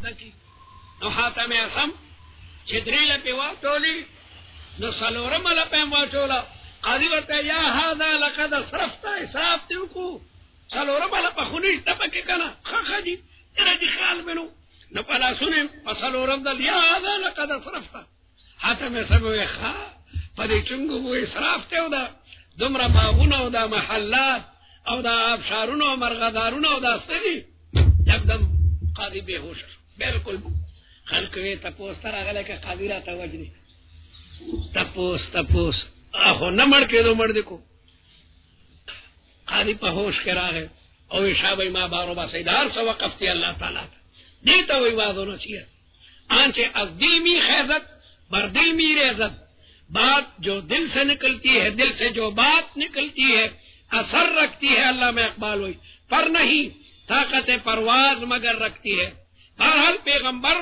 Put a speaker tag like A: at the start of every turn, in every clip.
A: دکی نو حاتم اسم چې درې لپې واټولې نو څلورمه لپې هم واټوله قاضي ورته یا هذا لقد اسرفت اسراف دې وکړو څلورمه لپه خو نشته پکې که نه ښه دي تېره دې خیال مې نو په لاسونو یې په څلورم ځل یا هذا لقد اسرفت حاتم اسم وویل ښه په دې چونګو مو اسراف دی او دا دومره باغونه او دا محلات او دا ابشارونه او مرغدارونه او دا څه دي یکدم قاضي بېهوشه شو بلکل خلق وی تپوس ته راغلی که قاضي راته وجني تپوس خو نه مړ کېدو مړ دې کو قاضي په هوش کې راغی او وی شابه ما بارو باسید هر څه وقفتی اللہ تعالی ته دې ته وی واض و نصیحت آنچه از دل می خیزت بر دل می ریزت بات جو دل سے نکلتی ہے دل سے جو بات نکلتی ہے اثر رکھتی ہے علامہ اقبال ہوئی پر نہیں طاقت پرواز مگر رکھتی ہے بہرحال پیغمبر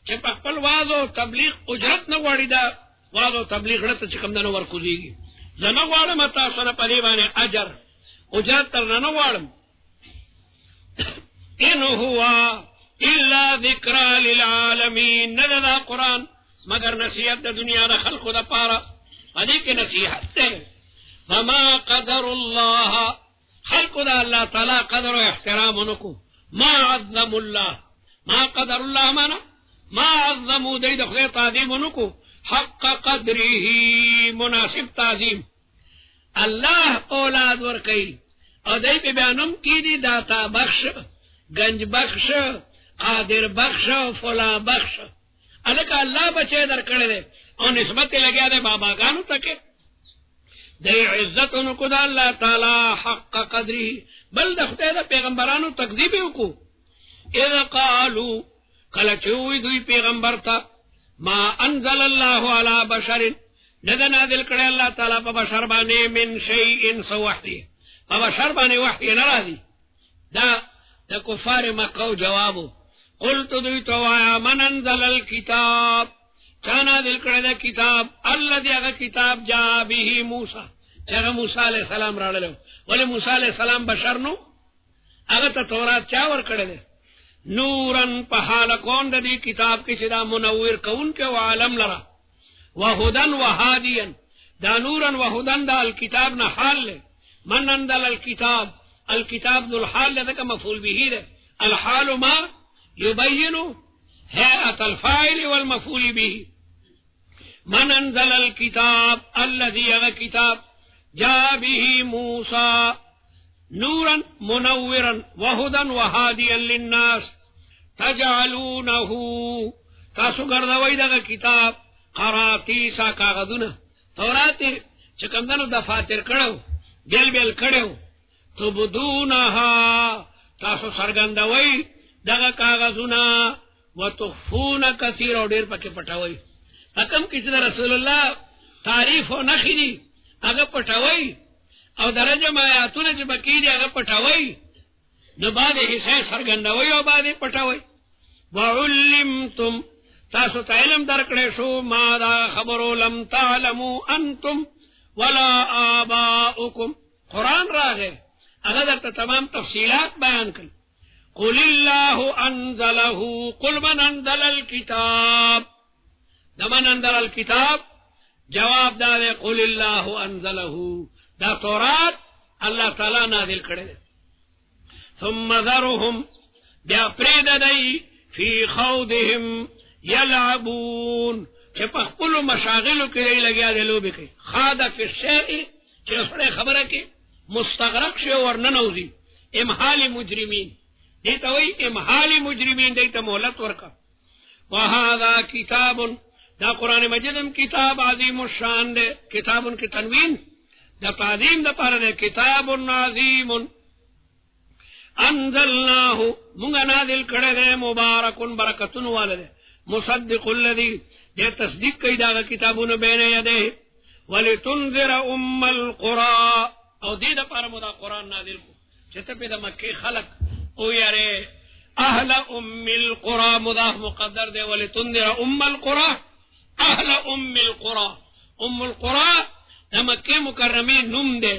A: چې په خپل واز او تبلیغ اجرت نه غواړي دا واز او تبلیغ ړته چې کوم دنو ورکوزیږي زه نه غواړم تاسو نه په دې باندې اجر اجرت تر نه غواړم ان هو الا ذکرى للعالمین نه دا قرآن مگر نصیحت د دنیا د خلقو د پاره په دې کې نصیحت ده وما قدر الله خلقو د الله تعالی قدر او احترام ونکو ما عظم الله ما قدر الله معنا ما عظمو دی د خدای تعظیم ونکو حق قدره مناسب تعظیم الله اولاد ورکي او دی په بیانم کې دي داتا بخش گنج بخش قادر بخش فلا بخش الکه الله بچی در کړی دی او نسبت لګیا دی باباګانو تکه دی عزت ونکو د الله تعالی حق قدره بل د خدای د پیغمبرانو تکذیب وکړو اذا قالوا کله چې وی دوی پیغمبر ته ما انزل الله على بشر نه نازل کړی الله تعالی په بشر باندې من شیء سوحی په بشر باندې وحی نه راځي دا د کفار مکه جوابو قلت دوی ته وایا من انزل الكتاب چا نازل کړی دا کتاب الذي هغه کتاب جاء به موسی چې هغه موسی علیه السلام راغلی ولې موسی علیه السلام بشر نو هغه ته تورات چا ورکړی دی نورن په حال کون د دې کتاب کې چې دا منور کون کې عالم لرا وهدن وهاديا دا نورن وهدن دا الكتاب نه حال له من انزل الكتاب الكتاب ذو الحال لذلك مفعول به ده الحال ما يبين هيئة الفاعل والمفعول به من انزل الكتاب الذي هو كتاب جاء به موسى نورا منورا وهدى وهاديا للناس تجعلونه تاسو ګرځوي دغه کتاب قراطیسا کاغذونه تورات چې کومدنو دفاتر کړو بیل کړو تبدونها تاسو سرګندوي دغه کاغذونه وتخفون كثير او ډیر پکې پټوي حکم کې چې رسول الله تعریف او نخري هغه پټوي او درجه ما آیاتونه چې بکی دي هغه پټوي نو باندې حصہ سرګندوي او باندې پټوي وعلمتم تاسو ته علم درکړې شو ما دا خبرو لم تعلموا انتم ولا آباؤكم قرآن راغه هغه درته تمام تفصیلات بیان کړ قل الله انزله قل من انزل الكتاب من انزل الكتاب جواب دا قل الله انزله دا تورات الله تعالی نازل کړی ثم ذرهم بیا پرېږده دی فی خوضهم یلعبون چې په خپلو مشاغلو کې دی لګیا دی لوبې کوي خاده فی الشیء چې سړی خبره کې مستغرق شي ورننوځي امحال مجرمین دې ته وایي امحال مجرمین دې ته مهلت ورکړه وهذا کتاب دا قرآن مجید کتاب عظیم الشان دی کتابن کې تنوین دا تعظیم دا پاره ده کتاب عظیم انزلناه مونږه نازل کړی دی مبارکون برکتون والده مصدق الذي دې تصدیق کوي دا کتابونه بین یده ولتنذر ام القرى او دې دا پاره مو دا قرآن نازل کو چې ته په د مکه خلق او یاره اهل ام القرى مضاف مقدر دی ولتنذر ام القرى اهل ام القرى ام القرى دا مکه مکرمه نوم ده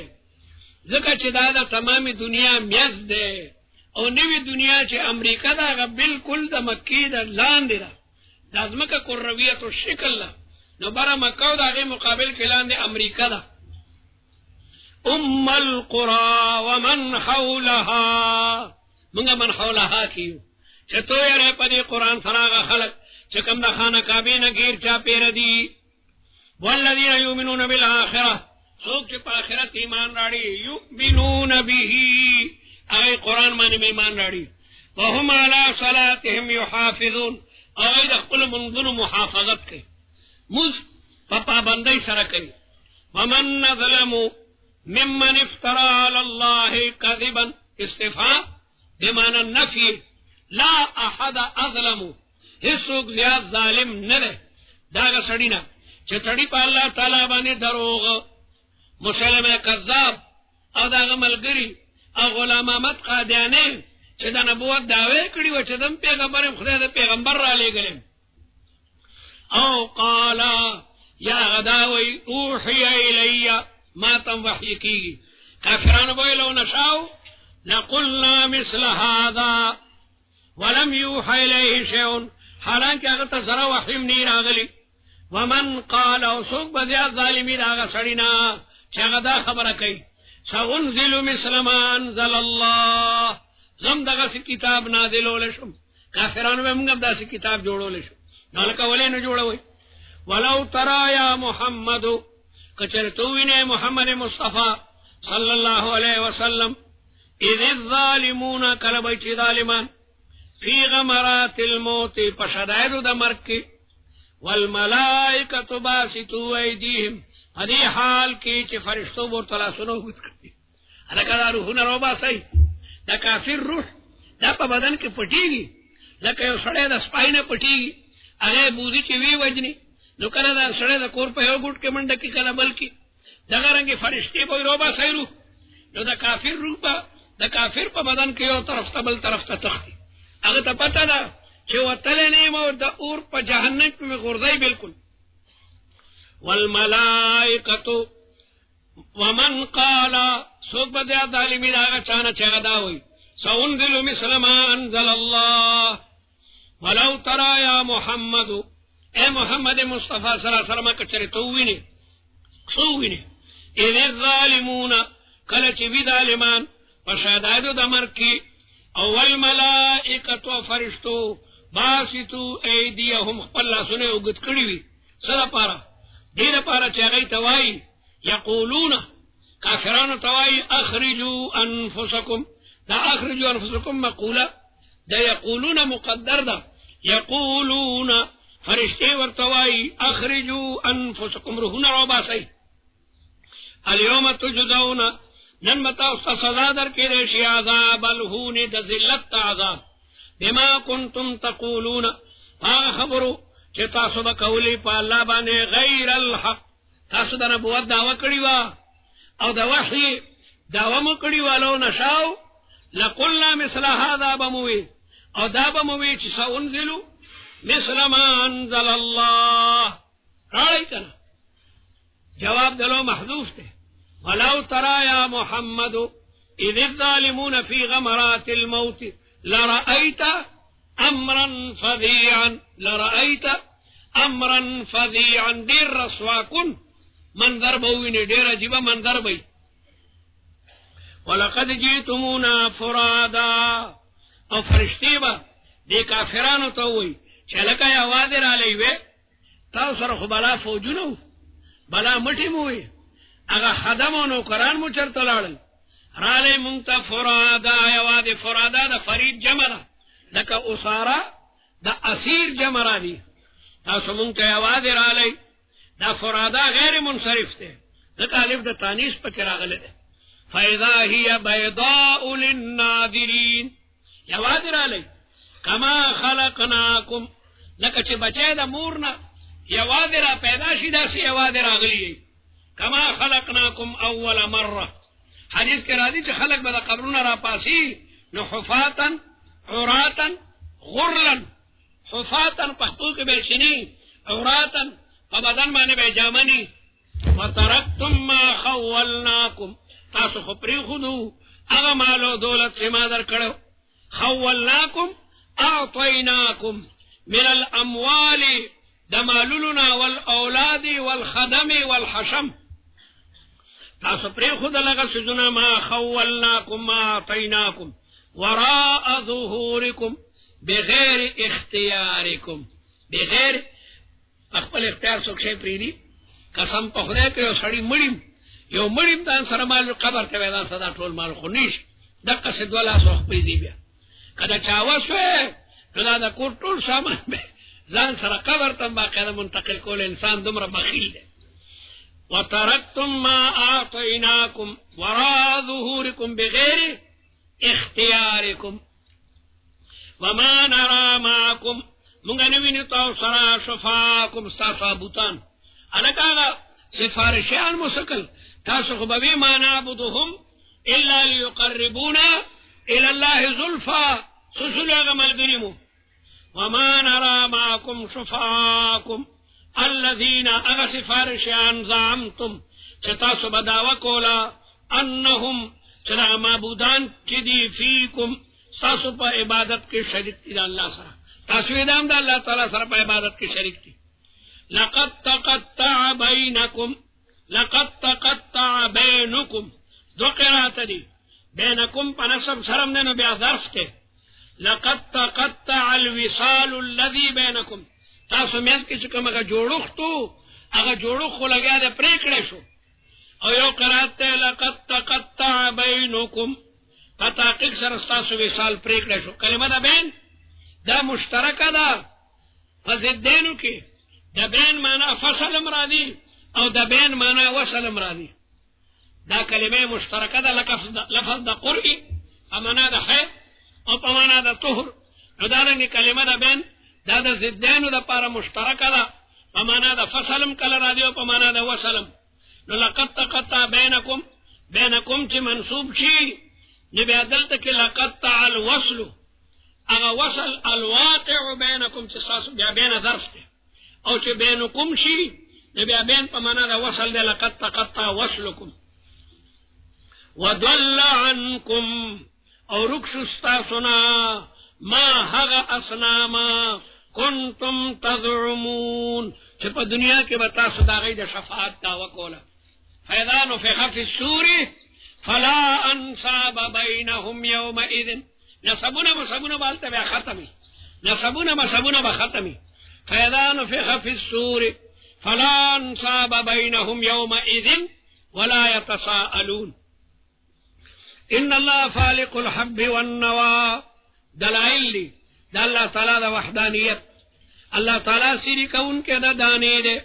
A: ځکه چې دا د تمامي دنیا میز ده او نوی دنیا چې امریکا دا هغه بالکل د مکې د لاندې ده، د ځمکه کرویت شکل ده، نو بره مکه او د هغې مقابل کې لاندې امریکا ده. القرى ومن حولها، منگا من حولها کیو چې تو یې په دې قرآن سره هغه خلک چې کوم د خانه کعبې نه غیر چا پیر دي. والذین یؤمنون بالآخرة، څوک چې په آخرت ایمان راړي، یؤمنون به، هغه قرآن باندې ایمان راړي. وهم علی صلاتهم یحافظون، هغه د خپل منځونو محافظت کوي، موږ په پابندۍ سره کوي. ومن ظلم ممن افترى على الله كذبا، استفهام بمعنى النفي، لا احد اظلم، هیڅوک زیات ظالم نه دی داغه سړی نه چې سړی په الله تعالی باندې دروغ، مسلمه کذاب او داغه ملګری او غلام احمد قادیانی چې د نبوت دعوی کړي و چې دم پیغمبر خدای د پیغمبر را لېږلی، او قال یا غداوی اوحی الی، ما تم وحی کیږي. کافرانو به لو نشاو لقلنا مثل هذا ولم يوحى الیه شیء، حالانکه هغه ته ذره وحی نه راغلی. ومن قال، او څوک به زیات ظالمین هغه سړي نه چې هغه دا خبره کوي، سأنزل مثل ما انزل الله، زم دغسې کتاب نازلولی شم. کافرانو به موږ هم داسې کتاب جوړولی شو، نو لکه ولې نه جوړوئ. ولو ترى یا محمد، کچر تو وینه محمد مصطفی صلی الله علیه وسلم، اذ الظالمون، کله به چې ظالمان، فی غمرات الموت، په شدایدو د مرګ کې، والملائکة باسطو ایدیهم، په دې حال کې چې فرشتو ورته لاسونه اوږد کړي. هلکه دا روحونه راوباسئ، د کافر روح دا په بدن کې پټېږي، لکه یو سړی د سپای نه پټېږي، هغه بوزي چې وی وجني، نو کله دا سړی د کور په یو ګوټ کې منډه کې، کله بل کې، دغه رنګې فرشتې به راوباسئ روح، نو د کافر روح به د کافر په بدن کې یو طرف ته بل طرف ته تښتي، هغه ته پته ده چې وتلی نه یم او د اور په جهنم کې مې غورځئ بالکل. والملائکة، ومن قال، څوک به زیات ظالمي د هغه چا نه چې هغه دا وایي، سأنزل مثل ما انزل الله. ولو ترى یا محمد، اے محمد مصطفی صلی اللہ علیہ وسلم، که چرې ته ووینې، څه ووینې، اذ الظالمون، کله چې وي ظالمان په شدایدو د مرګ کې، او والملائکة، فرشتو باسطو ایدیهم، خپل لاسونه یې اوږد کړي وي. څه دپاره؟ دې دپاره چې هغوی ته وایي، یقولون، کافرانو ته وایي، اخرجوا انفسکم، دا اخرجوا انفسکم مقوله، دا یقولون مقدر ده، یقولون فرشتے ورته وایي، اخرجوا انفسکم، روحونه راوباسئ. الیوم تجزون، نن به تاسو ته سزا درکړی شي، عذاب الهون، د ذلت عذاب، بما کنتم تقولون، هغه خبرو چې تاسو به کولی په الله باندې غیر الحق، تاسو د نبوت دعوه کړې وه او د وحي دعوه مو کړې وه. لو نشاو لقلنا مثل هذا، به مو وي، او دا به مو وي چې سأنزلو مثل ما انزل الله. راړئ که نه، جواب دلو محذوف دی. ولو ترى یا محمد اذ الظالمون فی غمرات الموت لرأیت امرا فظیعا، لرأیت امرا فظیعا، ډیر رسوا کن منظر به ووینې، ډیر عجیبه منظر به. ولقد جئتمونا فرادا، او فرشتې به دې کافرانو ته ووایي چې لکه یوازې رالی وې، تاسو سره خو بلا فوجونه وو، بلا مټې مو وې، هغه خدم او نوکران مو چېرته لاړل، رالی مونږ ته فرادا، یوازې فرادا د فرید جمع ده، لکه اساره د اسیر جمع را دي، تاسو مونږ ته یوازې رالی. دا فرادا غیر منصرف دی، ځکه الف د تانیث پکې راغلی دی. فاذا هي بیضاء للناظرین، یوازې رالی. کما خلقناکم، لکه چې بچی د مور نه یوازې را پیدا شي، داسې یوازې راغلی. کما خلقناکم اول مره، حدیث کې راځي چې خلق به د قبرونه را پاسي، نو حفاتا عراتا غرلا، حفاتا پښتو کې به شني، عراتا په بدن باندې به جامني. وترکتم ما خولناکم، تاسو خو پرېښودو هغه مال او دولت چې ما درکړو، خولناکم اعطیناکم من الاموال دمالولنا والاولاد والخدم والحشم تاسو پری خود لگا سجنا ما خولناکم ما اعطیناکم وراء ظهورکم بغیر اختیارکم بغیر خپل اختیار څوک شي پریدي قسم په خدای کې یو سړی مړیم یو مړیم دان سره مال قبر ته ودا صدا ټول مال خو نيش دغه څه دولا سو خپل دی بیا کله چا وسوي نو دا کور ټول سامان به ځان سره قبر ته باقاعده منتقل کول انسان دومره بخیل دی وترکتم ما اعطیناکم وراء ظهورکم بغیر اختیارکم وما نرى معكم مونږ نه وینو تاسو سره شفاعکم استفابوتان الکاغه سفارشان مسکل تاسو خو به ما نعبدهم الا ليقربونا الى الله زلفا سسلغه ملګریمو وما نرى معكم شفاعكم الذين اغسفارشان زعمتم تاسو بداوا کولا انهم چرا معبودان چې دي فيكم تاسو په عبادت کې شریک دي الله سره تاسو دام د الله تعالی سره په عبادت کې شریک دي لقد تقطع بينكم دو قرات دي بينكم پنسب سرم دنو بیا ظرف ته لقد تقطع الوصال الذي بينكم تاسو مېز کې کوم هغه جوړښتو هغه جوړښت لګیا د پریکړې شو او یو قرات ته لقد تقطع بينكم فتحقیق سره تاسو وصال پریکړې شو کلمه دا بین دا مشترکه ده فزدینو کې دا بین معنا فصل مرادی او دا بین معنا وصل مرادی دا کلمه مشترکه ده لفظ دا قرئی امانا دا حید او پمانا دا طهر نو دارنگی کلمه دا بین دا دا زدینو دا پارا مشترکه ده پمانا دا فصلم کل رادی او پمانا دا وصلم نو لقد تقطع بینکم چی منصوب چی نبی عدلتا کی لقطع الوصل اغا وصل الواقع بینکم چی ساسو بیا بین ظرف تے او چی بینکم شی نبی بین پمانا دا وصل دے لقد تقطع وصلکم وضل عنکم او رکشستا سنا ما حغا اسناما کنتم تضعمون چی پا دنیا کے بتا صدا غید شفاعت دعوی کولا فإذا نفخ في السور فلا أنصاب بينهم يومئذ نسبنا بالتا بختمي نسبنا بختمي فإذا نفخ في السور فلا أنصاب بينهم يومئذ ولا يتساءلون إن الله فالق الحب والنوى دلائل دا الله تعالی دا وحدانیت الله تعالی سری کون کے دا دانے دے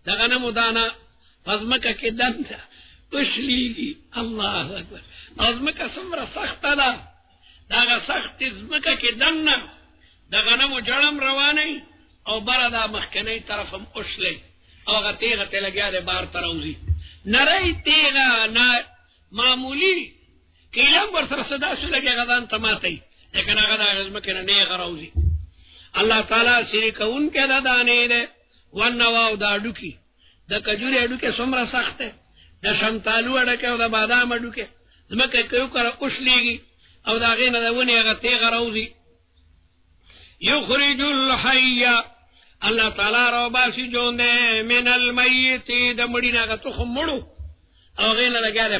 A: دا غنم دانا ازمکه کې دنده وشلیږي الله اکبر ازمکه څومره سخته ده دا سخت ازمکه کې دنه د غنمو جړم رواني او بره دا مخکنی طرفم اوشلی او هغه تیغه ته لګیا دی بار ته راوځي نری تیغه نه معمولی کیلم ورسره صدا شو لګي غدان ته ماتي لیکن هغه د ازمکه نه نیغه راوځي الله تعالی سری کون کې دا دانې ده ونواو دا ډوکی د کجوري اډو کې څومره سخت ده د شمتالو اډو کې او د بادام اډو کې زمکه کوي کړه اوشلېږي او دا غینه د ونی هغه تیغه راوځي یخرج الحي الله تعالی را باسي جوندې من المیت د مړی نه تخم مړو او غینه لګیا ده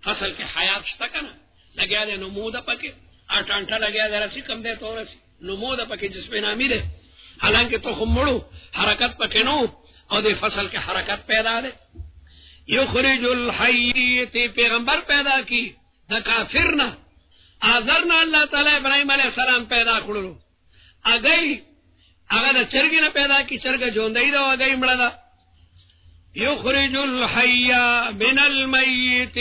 A: فصل کې حیات شته کنه لګیا ده نموده پکې اټانټه لګیا ده رسې کم ده تورسي نموده پکې جسمه نامي ده حالانکه تخم مړو حرکت پکې نو او دے فصل کے حرکت پیدا دے یخرج الحی تی پیغمبر پیدا کی دا کافرنا آذرنا اللہ تعالی ابراہیم علیہ السلام پیدا کرلو اگئی اگر دا چرگی نا پیدا کی چرگ جوندئی دا اگئی مڑا دا یخرج الحی من المیت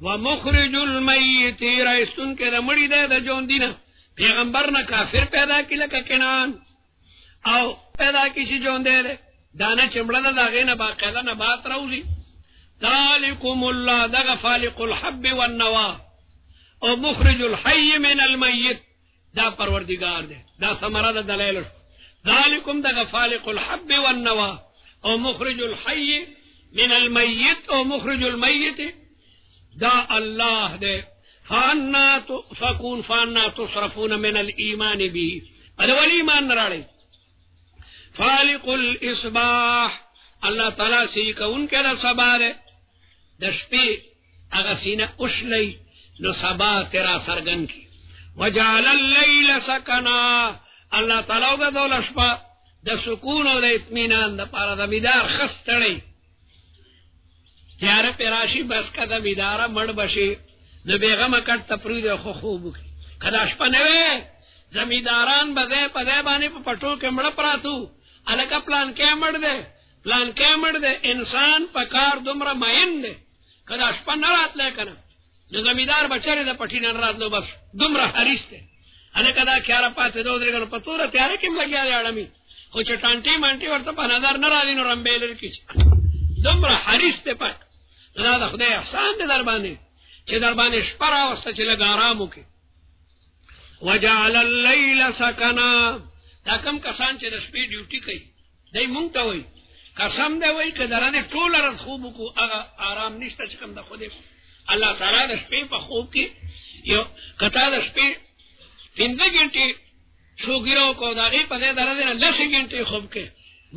A: ومخرج المیت رئیستن کے دا مڑی دے دا جوندینا پیغمبر نا کافر پیدا کی لکا کنان او پیدا کی سی جوندے دے دانا چمڑا دا غینا باقیدہ نبات روزی ذالکم اللہ دا فالق الحب والنوا او مخرج الحی من المیت دا پروردگار دے دا ثمرہ دا دلیل ذالکم دا فالق الحب والنوا او مخرج الحی من المیت او مخرج المیت دا اللہ دے فانا تؤفكون فانا تصرفون من الایمان به ادول ایمان نراړي فالق الاصباح الله تعالی سی کون کړه سبا ده د شپې هغه سینه اوشلی نو سبا تیرا سرګن کی وجعل الليل سکنا الله تعالی وګدول شپه د سکون او د اطمینان د پاره د میدار خستړی تیار پیراشی بس کده میدارا مړ بشي د بیغمه کټ تپرید خو خوب کدا شپه نه وي زمیداران بده پده باندې په پټو کې مړ پراتو الکه پلان کې مړ ده انسان په کار دومره ماین ده کدا شپه نه راتله کنه د زمیدار بچره د پټی نه راتلو بس دومره حریص ده الکه دا کیاره پاتې دوه درګل په توره تیار کې مګیا دی اړمي خو چې ټانټي مانټي ورته په نظر نه راځي نو رمبېلر کې دومره حریص ده پک دا د خدای احسان دی در باندې چې در باندې شپه راوسته چې لږ آرام وکړي وجعل الليل سکنا دا کم کسان چې د شپې ډیوټي کوي دی مونږ ته وایي قسم دی وایي که درانه ټول ورځ خوب وکړو هغه آرام نشته چې کوم د خدای الله تعالی د شپې په خوب کې یو کتا د شپې 15 غنټې شوګیرو کو دا غي په دې درځي نه 10 غنټې خوب کې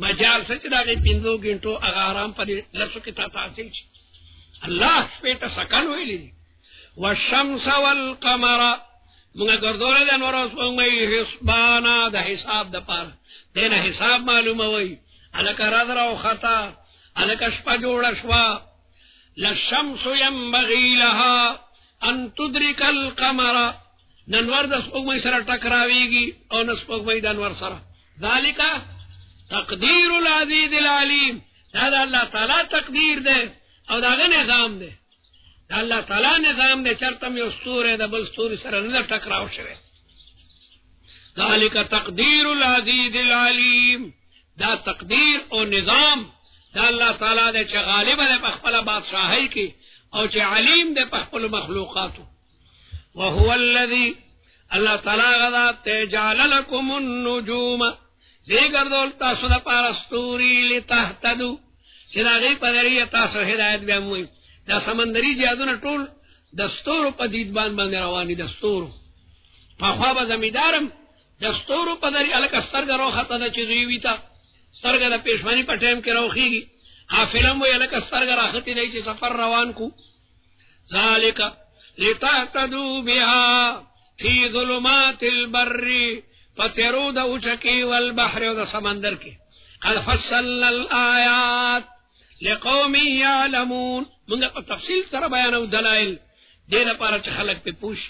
A: مجال سچ دا غي 15 غنټو هغه آرام په دې لسو کې تا حاصل شي الله شپې ته سکن ویلي والشمس والقمر موږ ګرځول د انوار اوس موږ حسابانا د حساب د پاره دنه حساب معلومه وای الک راځرا او خطا الک شپه جوړ شوا للشمس ينبغي لها ان تدرك القمر ننور د سپوږمۍ سره ټکراويږي او نو سپوږمۍ د انور سره ذالک تقدیر العزیز العلیم دا الله تعالی تقدیر ده او داغه نظام ده دا الله تعالی نظام ده چرته یو ستوره د بل ستوري سره نه ټکراو شوی ذالک تقدیر العزیز العلیم دا تقدیر او نظام دا الله تعالی ده چې غالب ده په خپل بادشاہي کې او چې علیم ده په خپل مخلوقاتو وهو الذي الله تعالی غذا تجعل لكم النجوم دې ګرځول تاسو د پارستوري لتهتدوا چې دا غي په لري تاسو هدایت بیا موي دا سمندري جادونه ټول د ستورو په دید باندې رواني د ستورو په خوا به زمیدارم د ستورو په لري الک سترګ روخته د چیزوي ویتا سترګ د پېښمنی په ټیم کې روخيږي حافلم وی الک سترګ راختی دی چې سفر روان کو ذالک لتهتدوا بها في ظلمات البر فترو د اوچکی والبحر او د سمندر کې قد فصلنا الآيات لقوم يعلمون موږ په تفصیل سره بیانو دلایل دې لپاره چې خلک په پوښ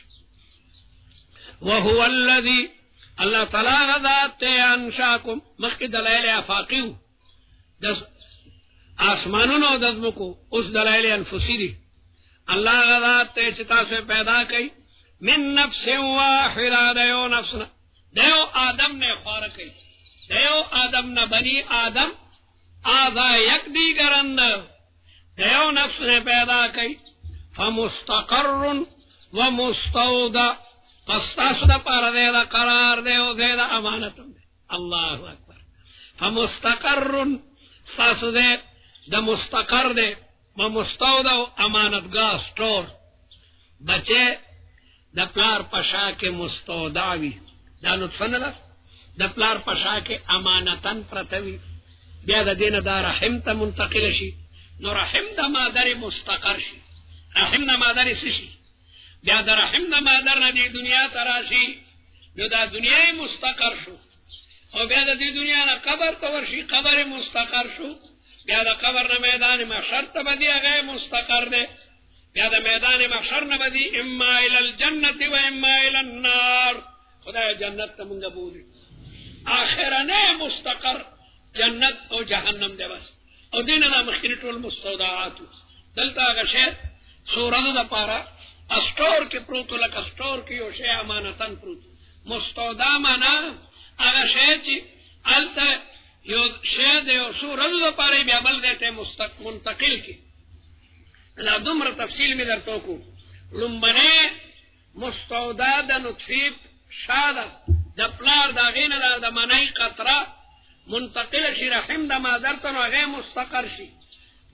A: وهو الذي الله تعالی ذات انشاکم مخکې دلایل افاقیو د آسمانونو د ځمکو اوس دلایل انفسی دي الله ذات چې تاسو پیدا کړي من نفس واحده دیو نفسنا دیو آدم نے خوار کئی دیو آدم نہ بنی آدم آدھا یک دیگرند دیو نفس نے پیدا کئی فمستقر و مستودع پستاسو دا پار دے دا قرار دے و دے دا امانتم دے اللہ اکبر فمستقر ستاسو دے دا مستقر دے و مستودع امانتگاہ سٹور بچے دا پلار پشا کے مستودعوی دا نطفه نه ده د پلار په شا کې امانتن پرته وي بیا د دې نه دا رحم ته منتقل شي نو رحم د مادر مستقر شي رحم د مادر څه شي بیا د رحم د مادر نه دې دنیا ته راشي نو دا دنیا مستقر شو او بیا د دې دنیا نه قبر ته ورشي قبر مستقر شو بیا د قبر نه میدان محشر ته بدی هغه مستقر ده بیا د میدان محشر نه بدی اما الى الجنه و اما الى النار خدای جنت ته مونږ بولی آخرنه مستقر جنت او جهنم دی بس او دینه د مخکې ټول مستودعات دلته هغه شی سورانه د پاره استور کې پروت لکه استور کې یو شی امانتن پروت مستودع معنا هغه شی چې الته یو شی د سورانه د پاره بیا بل دته منتقل کی لا دومره تفصیل می درته کو لمبنه مستودع د نطفه شاده د پلار دا غینه د منای قطره منتقل شي رحم د مادر ته هغه مستقر شي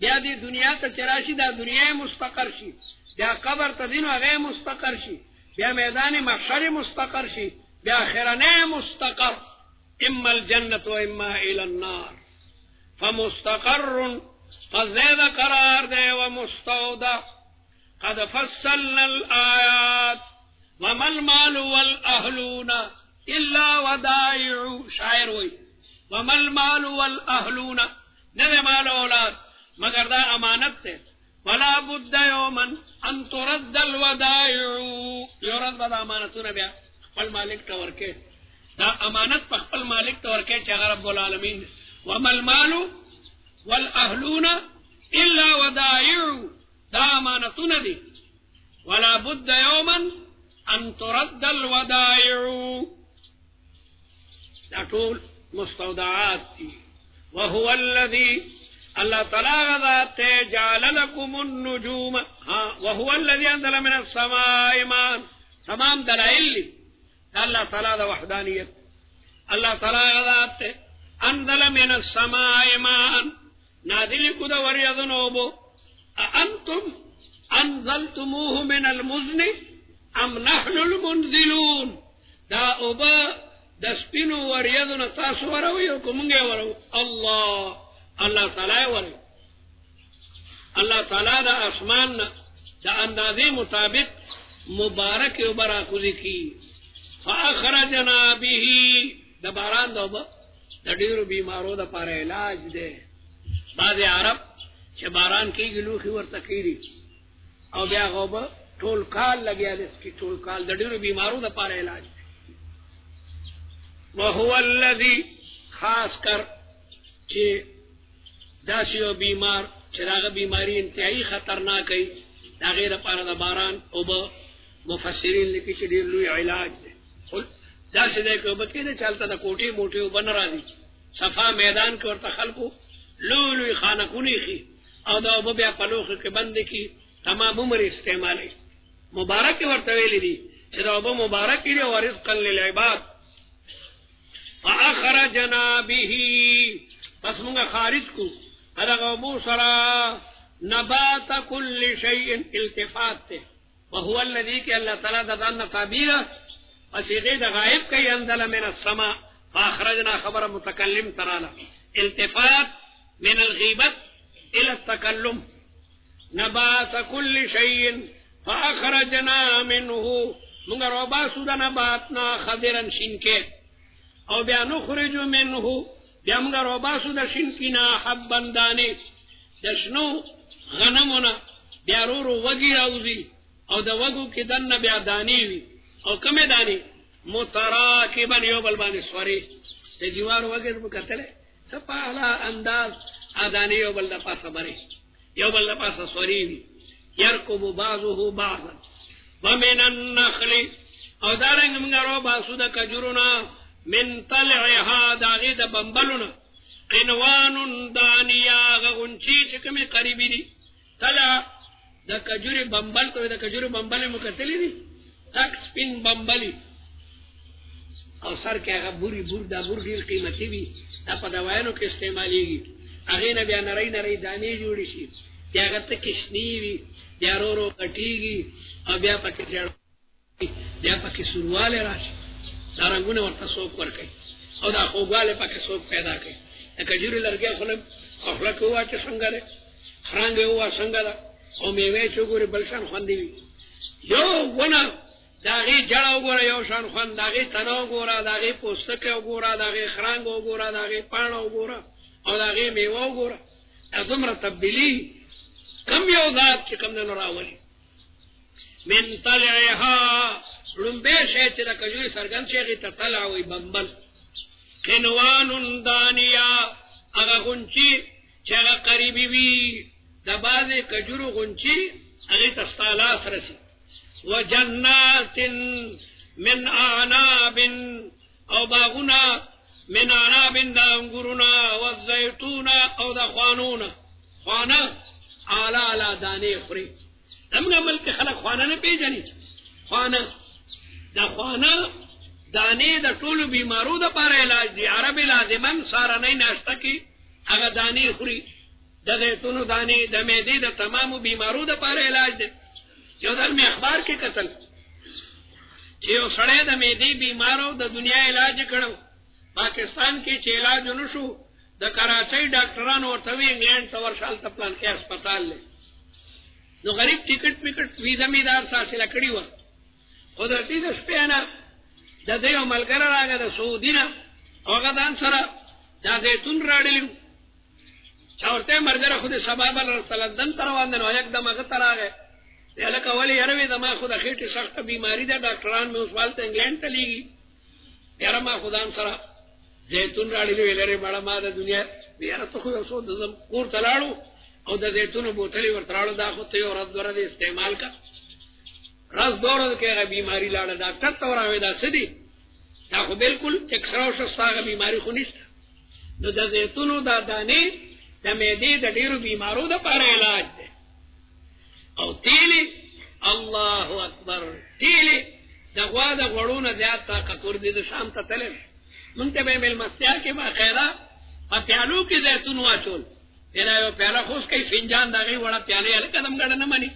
A: بیا دی دنیا ته چراشی دا دنیا مستقر شي بیا قبر ته دین هغه مستقر شي بیا میدان محشر مستقر شي بیا اخرنه مستقر اما الجنة و اما الى النار فمستقر فزید قرار دے ومستودع قد فصلنا الآیات وما المال والأهلون الا ودائع شاعر ہوئی وما المال والأهلون نہ مال اولاد مگر دا امانت تے ولا بد یوما ان ترد الودائع یورد بدا امانتون بیا خپل مالک تور کے دا امانت پا خپل مالک تور کے چاہ رب العالمین وما المال والأهلون الا ودائع دا امانتون دی ولا بد یوما ان ترد الودائع دا طول مستودعات دی وهو الذي اللہ تعالی غذات جعل لكم النجوم وهو الذي انزل من السماء ماء تمام دلائل لی اللہ تعالی دا وحدانیت اللہ تعالی غذات انزل من السماء ماء نازل کد وریضنوبو أأنتم أنزلتموه من المزن أم نحن المنزلون دا أبا دا سپینو وریضن تاسو وروی او کمونگے ورو اللہ تعالی وروی اللہ تعالی دا آسمان دا اندازے مطابق مبارک او براکوزی کی فاخرجنا به دا باران دا أبا دا دیرو بیمارو دا پار علاج دے بعض عرب چه باران کی گلوخی ورتکیری او بیا غوبه ټول کال لګیا دي کی ټول کال د ډیرو بیمارو د پاره علاج وهو الذي خاص کر چې داسیو بیمار چې داغه بیماری انتهایی خطرناک ای داغه لپاره د باران او به مفسرین لیکي چې ډیر لوی علاج دی داسې دی که به کې چلته د کوټې موټې وبن راځي صفا میدان کې ورته خلکو لولوی خانکونی خی او دا او بیا پلوخ کې بند کی تمام عمر استعمالی مبارک ورتویلی دی چې دا او مبارک دی او رزقا للعباد فاخرجنا به پس موږ خارج کو هغه ابو سرا نبات كل شيء التفات ته وهو الذي کہ اللہ تعالی دا ذن تعبیر اصیغه د غائب کوي انزل من السماء فاخرجنا خبر متکلم ترانا التفات من الغيبة إلى التكلم نبات كل شيء فأخرجنا منه مگر وباسو دا نباتنا خضرا شنکے او بیا نخرج منه بیا مگر وباسو دا شنکنا حبا دانے دشنو غنمنا بیا رورو وگی راوزی او دا وگو کی دن بیا دانی وی او کم دانی متراکبا یو بلبانی سواری تے جوار وگی رو کرتلے سپا علا انداز آدانی یو بل دا پاسا بری یو بل دا پاسا سوریوی یرکبو بعضو بعضا ومن النخل او دارنگ منگرو باسو دا کجرونا من طلعها داغی دا بمبلونا قنوان دانیا غنچی چکمی قریبی دی طلع دا کجوری بمبل تو دا کجوری بمبلی مکتلی دی تک سپین بمبلی او سر که اگا بوری بور دا بور دیر قیمتی بی دا پا دوائنو که استعمالی گی اغینا بیا نرائی نرائی دانی جوڑی شی بیا غط کشنی وی بیا رو رو کٹی گی او بیا پا کی جڑ بیا پا کی سروال راشی دارنگون ورطا سوک ورکی او دا خوگوال پا کی سوک پیدا کی کجوری لرگیا خلم اخلق ہوا چا سنگا دے خرانگ ہوا سنگا دا او میوے چو گوری بلشان خوندی وی یو گونا داغی جڑا گورا یو شان خوند داغی تناو گورا داغی پوستک گورا داغی خرانگ گورا داغی پانو گورا او داغی میوه گورا ادمر تبدیلی کم یو ذات چی کم دنو راولی من طلعها رنبے شیچ دا کجوری سرگن شیخی تطلعوی بمبل قنوان دانیا اگا غنچی چی اگا قریبی وی دا باز کجورو غنچی اگی تستالاس رسی وجنات من اعناب او باغنا من اعناب دا انگرنا والزیتون او دا خوانا آلا دانے خری دمگا ملک خلق خوانا نا پی جانی خوانا دانے دا طول بیمارو دا پار علاج دی عرب لازمن سارا نئی ناشتا کی اگا دانے خری د زیتونو دانې د معدې د تمامو بیمارو دپاره علاج دی. یو ځل مې اخبار کې کتل چې یو سړی د معدې بیمارو د دنیا علاج کړو، پاکستان کې چې علاج ونه شو د کراچۍ ډاکټرانو ورته وی انګلینډ ته ورشه هلته پلان کې هسپتال دی. نو غریب ټیکټ پیکټ ویزه مې دار حاصله کړې وه، قدرتي د شپې نه د ده یو ملګری راغی د سعودي نه، هغه ځان سره دا زیتون راړلی و. چا ورته یې ملګری خو دې سبا به درته لندن ته روان دی، نو یکدم هغه ته راغی، وی هلکه ولې یاره وی زما خو د خېټې سخته بیماري ده، ډاکټران مې اوس هلته انګلینډ ته لیږي. یاره ما خو ځان سره زیتون راړلی وی لرې مړه ما د دنیا وی یاره ته خو یو څو د کور ته لاړو او د زیتونو بوتلې ورته راړو، دا خو ته یو ورځ دوه ورځې استعمال کا، ورځ دوه ورځو کې هغه بیماري لاړه. ډاکټر ته ورغی دا څه دي؟ دا خو بلکل اکسره وشسته، هغه بیماري خو نشته. نو د زیتونو دا دانې د معدې د ډېرو بیمارو دپاره علاج دی. او تیلې، الله اکبر، تیلې د غوا د غوړو نه زیات طاقت ور دي. د شام ته تلم، مونږ ته به یې مېلمستیا کې باقاعده په پیالو کې زیتون واچول، پیاله یو پیاله خوس کوي، فنجان د هغې وړه پیالې هلکه دم ګډه نه مني.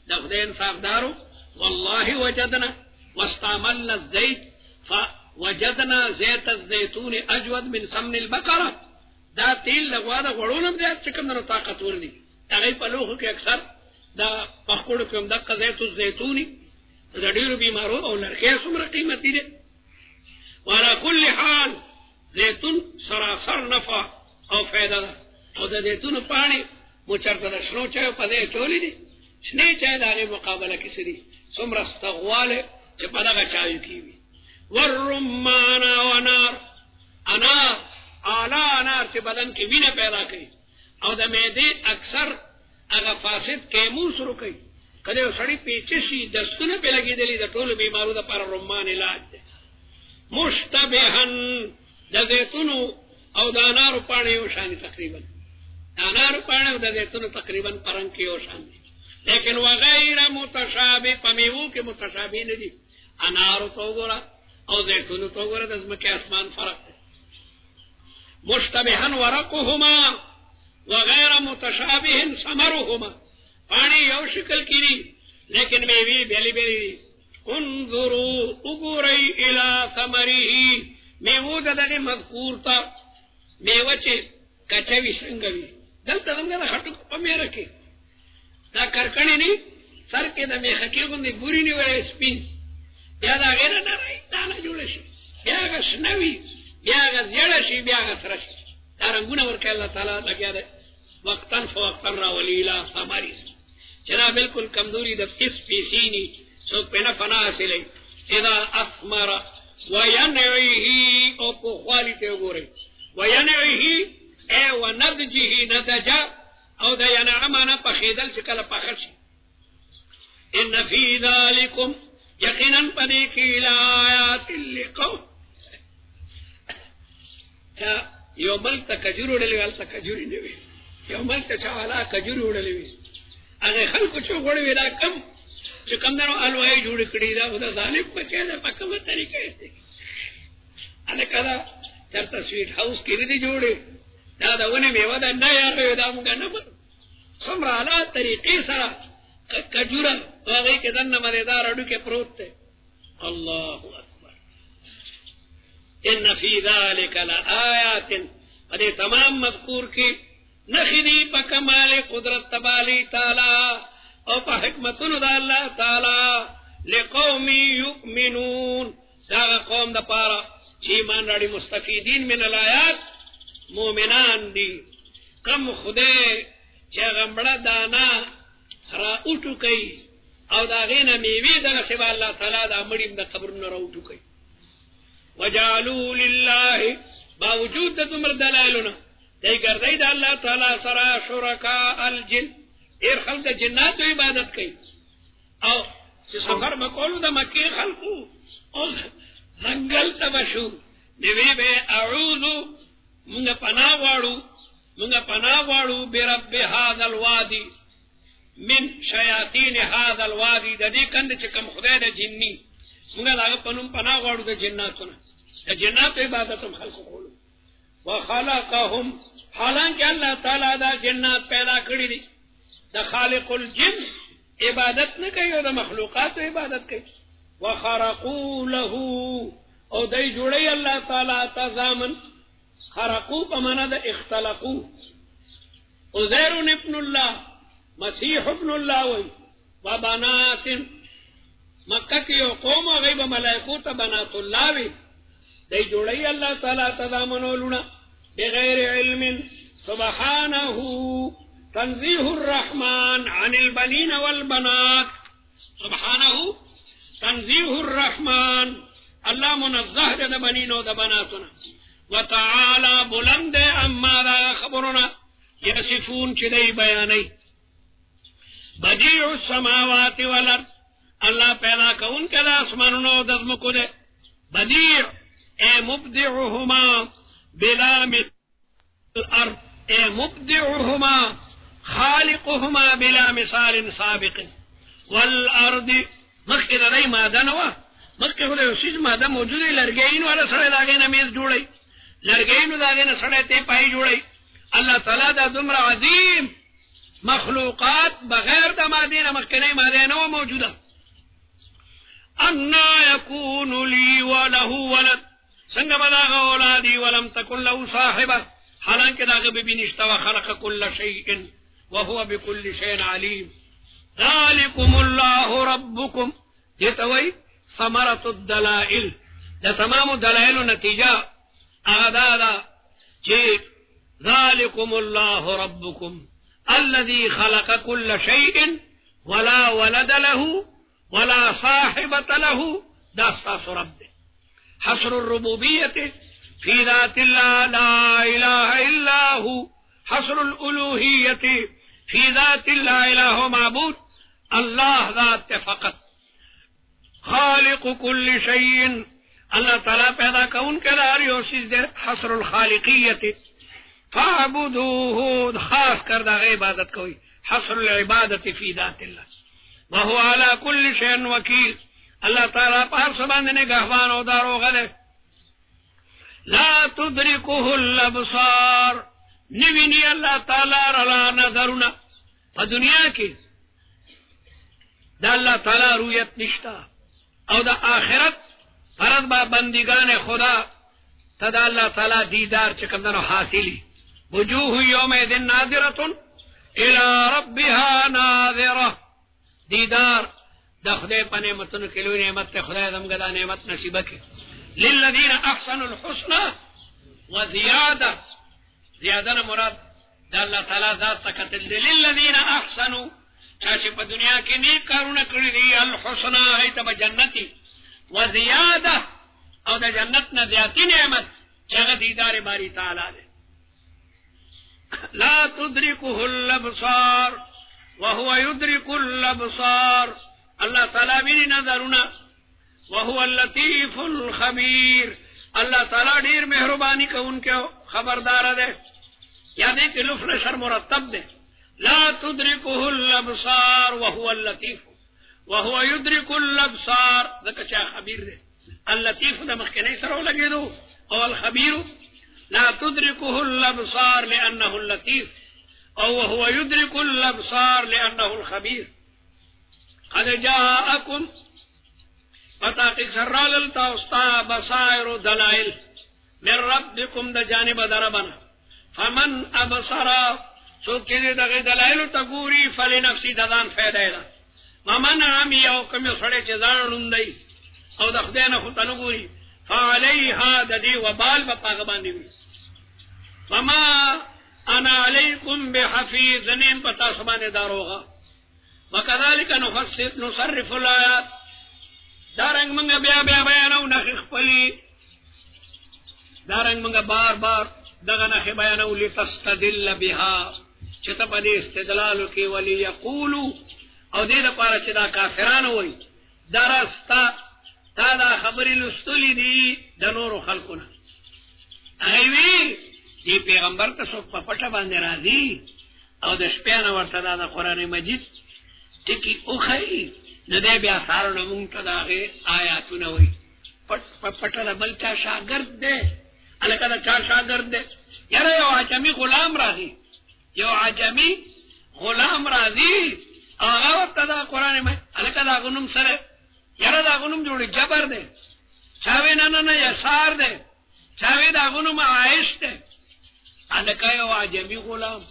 A: د خدای انصافدارو والله وجدنا واستعملنا الزيت فوجدنا زيت الزيتون اجود من سمن البقره. دا تیل د غوا د غوړو نه زیات چې کوم طاقت ور دي. هغې په لوښو کې اکثر دا پخکوړو کې هم دقه زیت الزیتوني د ډېرو بیمارو او لرګی څومره قیمتي دی. وعلى كل حال زیتون سراسر نفع او فایده ده. او د زیتونو پاڼې مو چېرته د شنو چایو په ځای اچولي دي، شنې چای د هغې مقابله کې څه دي، څومره ستغوالی چې په دغه چایو کې وي. والرمان وانار، انار، اعلی انار چې بدن کې وینه پیدا کوي او د معدې اکثر هغه فاسد کیموس روکوي. که د یو سړي پیچه شي، دستونه پرې لګېدلي، د ټولو بیمارو دپاره رمان علاج دی. مشتبهن، د زیتونو او د انارو پاڼې یو شان دي تقریبا، د انارو پاڼې او د زیتونو تقریبا په رنګ کې یو شان دي، لیکن وغیر متشابه، په میوو کې متشابه نه دي. انارو ته وګوره او زیتونو ته وګوره، د ځمکې اسمان فرق دی. مشتبهن ورقهما وغیر متشابه ثمرهما، پاڼې یو شکل کې دي لیکن میوې بېلې بېلې دي. انظروا، وګورئ الی ثمره، میوو د دغې مذکور ته، میوه چې کچه وي څنګه وي، دلته زموږ د خټکو په میره کې دا کرکڼې نه سر کې د میخکې غوندې بورې نیولی سپین، بیا د هغې نه نری دانه جوړه شي، بیا هغه شنه وي، بیا هغه زیړه شي، بیا هغه سره شي. دا رنګونه ورکوي الله تعالی لګیا دی. وقتاً فوقتاً راولي الی ثمره، چې دا بلکل کمزوري د اسپیسیني څوک پې نه فنا حاصلوي. اذا اثمر وینعه، او پوخوالي ته وګورئ، وینعه ای ونضجه، نضجه او د ینعه معنی پخېدل چې کله پخه شي. ان فی ذلکم، یقینا په دې کې لآیات لقوم، چا یو ملک ته کجورې وړلې وې، هلته کجورې نه وې، یو ملک ته چا والا کجورې وړلې وې، هغې خلکو چې وغوړې وې دا کم چې کمدنو الوایي جوړې کړي، دا خو د ظالم بچی دی، په کومه طریقه یې هلکه دا چېرته سویټ هاوس کې نه دي جوړې، دا د ونې میوه ده، نه یاره دا مونږ نه منو. څومره اعلی طریقې سره کجوره په هغې کې دننه مزېدار هډوکی پروت دی. الله اکبر. ان فی ذلک لآیات، په دې تمام مذکور کې نښې دي په کمال قدرت تبالي تعالی او په حکمتونو د الله تعالی. لقوم یؤمنون، دا هغه قوم دپاره چې ایمان راړي. مستفیدین من الآیات، مؤمنان دي. کم خدای چې هغه مړه دانه را وټوکوي او د هغې نه میوې دغسې به الله تعالی دا مړي د قبرونو را وټوکوي. وجعلوا لله، باوجود د دومره دلایلو نه دی ګرځئ د الله تعالی سره شرکاء الجن، ډېر خلک د جناتو عبادت کوي. او چې سفر به کولو د مکې خلکو او ځنګل ته به شو، نوې به اعوذ، مونږ پناه غواړو برب هذا الوادي من شیاطین هذا الوادي، د دې کندې چې کوم خدای د جني، مونږ د هغه په نوم پناه غواړو د جناتو نه. د جناتو عبادت هم خلکو کولو. وخلقهم حالانکہ اللہ تعالیٰ دا جنات پیدا کری دی دا خالق الجن عبادت نہ کئی اور دا مخلوقات عبادت کئی وخرقوا له او دی جوڑی اللہ تعالیٰ تزامن خرقوا پمانا دا اختلقوا عزیر ابن اللہ مسیح ابن اللہ وی وبنات مکہ کی قوم غیب ملائکو تا بنات اللہ وی دی جوڑی اللہ تعالیٰ تزامن ولنا بغیر علم سبحانه تنزیح الرحمن عن البنین والبنات سبحانه تنزیح الرحمن اللہ منزہ دا بنین و دا بناتنا وتعالی بلند اما دا خبرنا یصفون چدئی بیانی بدیع السماوات والارض اللہ پیدا کون کدا اسمانونو دزمکو دے بدیع اے مبدعہما بلا مثل الارض اے مبدعہما خالقہما بلا مثال سابق والارض مخی دا دی مادہ نوا مخی خود اسیز مادہ موجود ہے لرگینو والا سڑے داگے نمیز جوڑی لرگینو داگے نسڑے تے پائی جوڑی اللہ تعالیٰ دا دمر عظیم مخلوقات بغیر دا مادین مخی مادہ نوا موجودہ انا یکون لی ولہو ولد سنگ بداغ اولادی ولم تکن لہو صاحبہ حالانکہ داغ ببینشتا وخلق کل شیئن وهو بكل شيء عليم ذلكم الله ربكم جتوي ثمرة الدلائل ده تمام دلائل نتيجة أغدادا جي ذلكم الله ربكم الذي خلق كل شيء ولا ولد له ولا صاحبة له ده أساس ربه حصر الربوبية في ذات الله لا إله إلا هو حصر الألوهية في ذات لا إله معبود الله ذات فقط خالق كل شيء اللہ تعالیٰ پیدا کون کے داری اور چیز دے حصر الخالقیت فاعبدوه خاص کردہ عبادت کوئی حصر العبادت فی ذات اللہ وهو على كل شيء وکیل اللہ تعالیٰ پار سبان نے گہوان و دارو غلے لا تدرکه الابصار نوینی اللہ تعالیٰ رلا نظرنا پا دنیا کی دا اللہ تعالیٰ رویت نشتا او دا آخرت فرض با بندگان خدا تا دا اللہ تعالیٰ دیدار چکم دنو حاصلی وجوہ یوم دن ناظرتن الى ربها ناظرہ دیدار دا خدای پا نعمتن کلو نعمت خدای دمگدا نعمت نصیبہ کی للذین احسنوا الحسنى وزیادہ زیادہ مراد دا اللہ تعالیٰ ذات تکتل دے للذین احسنوا چاچے پا دنیا کی نیک کارون کری دی الحسنى ہے تب جنتی وزیادہ او دا جنت نزیاتی نعمت چاگہ دیدار باری تعالیٰ دے لا تدرکه الابصار وهو يدرك الابصار اللہ تعالیٰ بھی نظرنا وهو اللطیف الخبیر اللہ تعالیٰ دیر مہربانی کا ان کے خبردار دے یعنی کہ لفظ نشر مرتب دے لا تدرکه الابصار وهو اللطیف وهو يدرك الابصار ذکر چاہ خبیر دے اللطیف دا مخینی سرو لگے دو او الخبیر لا تدركه الابصار لأنه اللطيف او وهو يدرك الابصار لأنه الخبير قد جاءكم فتاقق سرال التوسطى بصائر دلائل من ربكم دا جانب دربنا فمن ابصر سوکے دغی دلائل تگوری فلنفسی ددان فیدہ دا ومن عمی او کمی سڑے چیزان لندئی او دخدین خطنگوری فعليها ددي وبال بپاغبان دیوی وما انا علیکم بحفیظ نیم پتا سبان داروغا وكذلك نصرف الآیات دارنگ منگا بیا بیا بیانو نخیخ پلی دارنگ منگا بار بار دغا نخی بیانو لتستدل بها چتا پا دی استدلالو کی ولی یقولو او دید پارا چدا کافرانو وی درستا تا دا خبری لستولی دی دا نورو خلقونا اگیوی دی پیغمبر تا سوک پا پٹا باندے رازی او دا شپیانا ورطا دا قرآن مجید تکی اخی ندے بیا سارو نمونگتا دا غیر آیاتو نوی پٹا دا بل چا شاگرد دے علکا دا چا شاگرد دے یاره یو عجمی غلام راځي، یو عجمی غلام راځي هغه ورته دا قرآن مې هلکه دا غنوم سره یاره دا غنوم جوړي جبر دی، چاوی نه یسار دی، چاوی دا غنوم عایش دی. هلکه یو عجمی غلام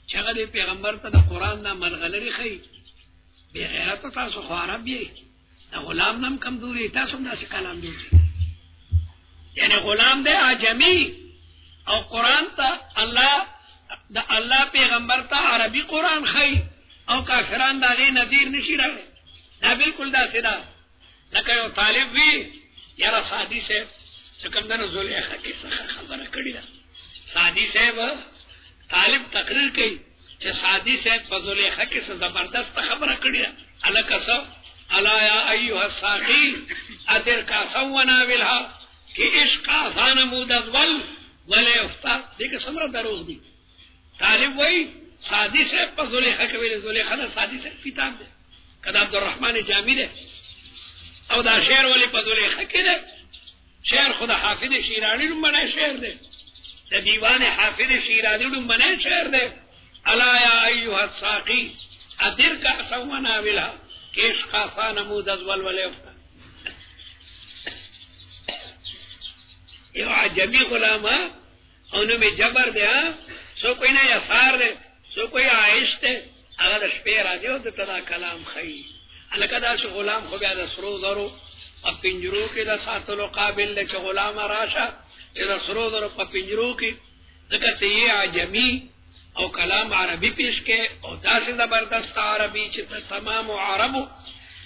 A: چې هغه د پیغمبر ته د قرآن دا مرغلرې ښیي، بې غیرته تاسو خو عرب یې، د غلام نم کمزوري، تاسو هم داسې کلام جوړ یعنی غلام دی عجمی او قرآن ته د الله پیغمبر ته عربي قرآن ښیي او کافران د هغې نظیر نشي راغلی. دا بلکل داسې ده لکه یو طالب وي یاره سادي صاحب چې کوم ده نو زلیخا کې څه خبره کړې ده، سادي صاحب طالب تقریر کوي چې سادي صاحب په زلیخا کې څه زبردست خبره کړې ده. هلکه څه الا یا ایها الساقي ادر کاسا وناولها کہ عشق آسان مود ازول ولی افتا. دیکھ سمرا دروغ دی. طالب وہی سادی صاحب پا زلیخا کوئی زلیخا دا سادی صاحب کتاب دے کدا عبدالرحمن جامی دے او دا شعر ولی پا زلیخا کی دے. شعر خدا حافظ شیرانی نم بنے شعر دے، دا دیوان حافظ شیرانی نم بنے شعر دے. الا یا ایوہ الساقی ادر کا سوانا ولا کہ عشق آسان مود ازول ولی افتا. یو عجمی غلام اونو میں جبر دے، سو کوئی نہ یسار دے، سو کوئی عائش دے، اگا دا شپیر آدے ہو دا تدا کلام خی. الکا دا سو غلام خو بیا دا سرو درو پا پنجرو کی دا ساتلو قابل دے چا غلام راشا چا دا سرو درو پا پنجرو کی دکتا یہ عجمی او کلام عربی پیش کے او دا سی زبردست عربی چا تمام عربو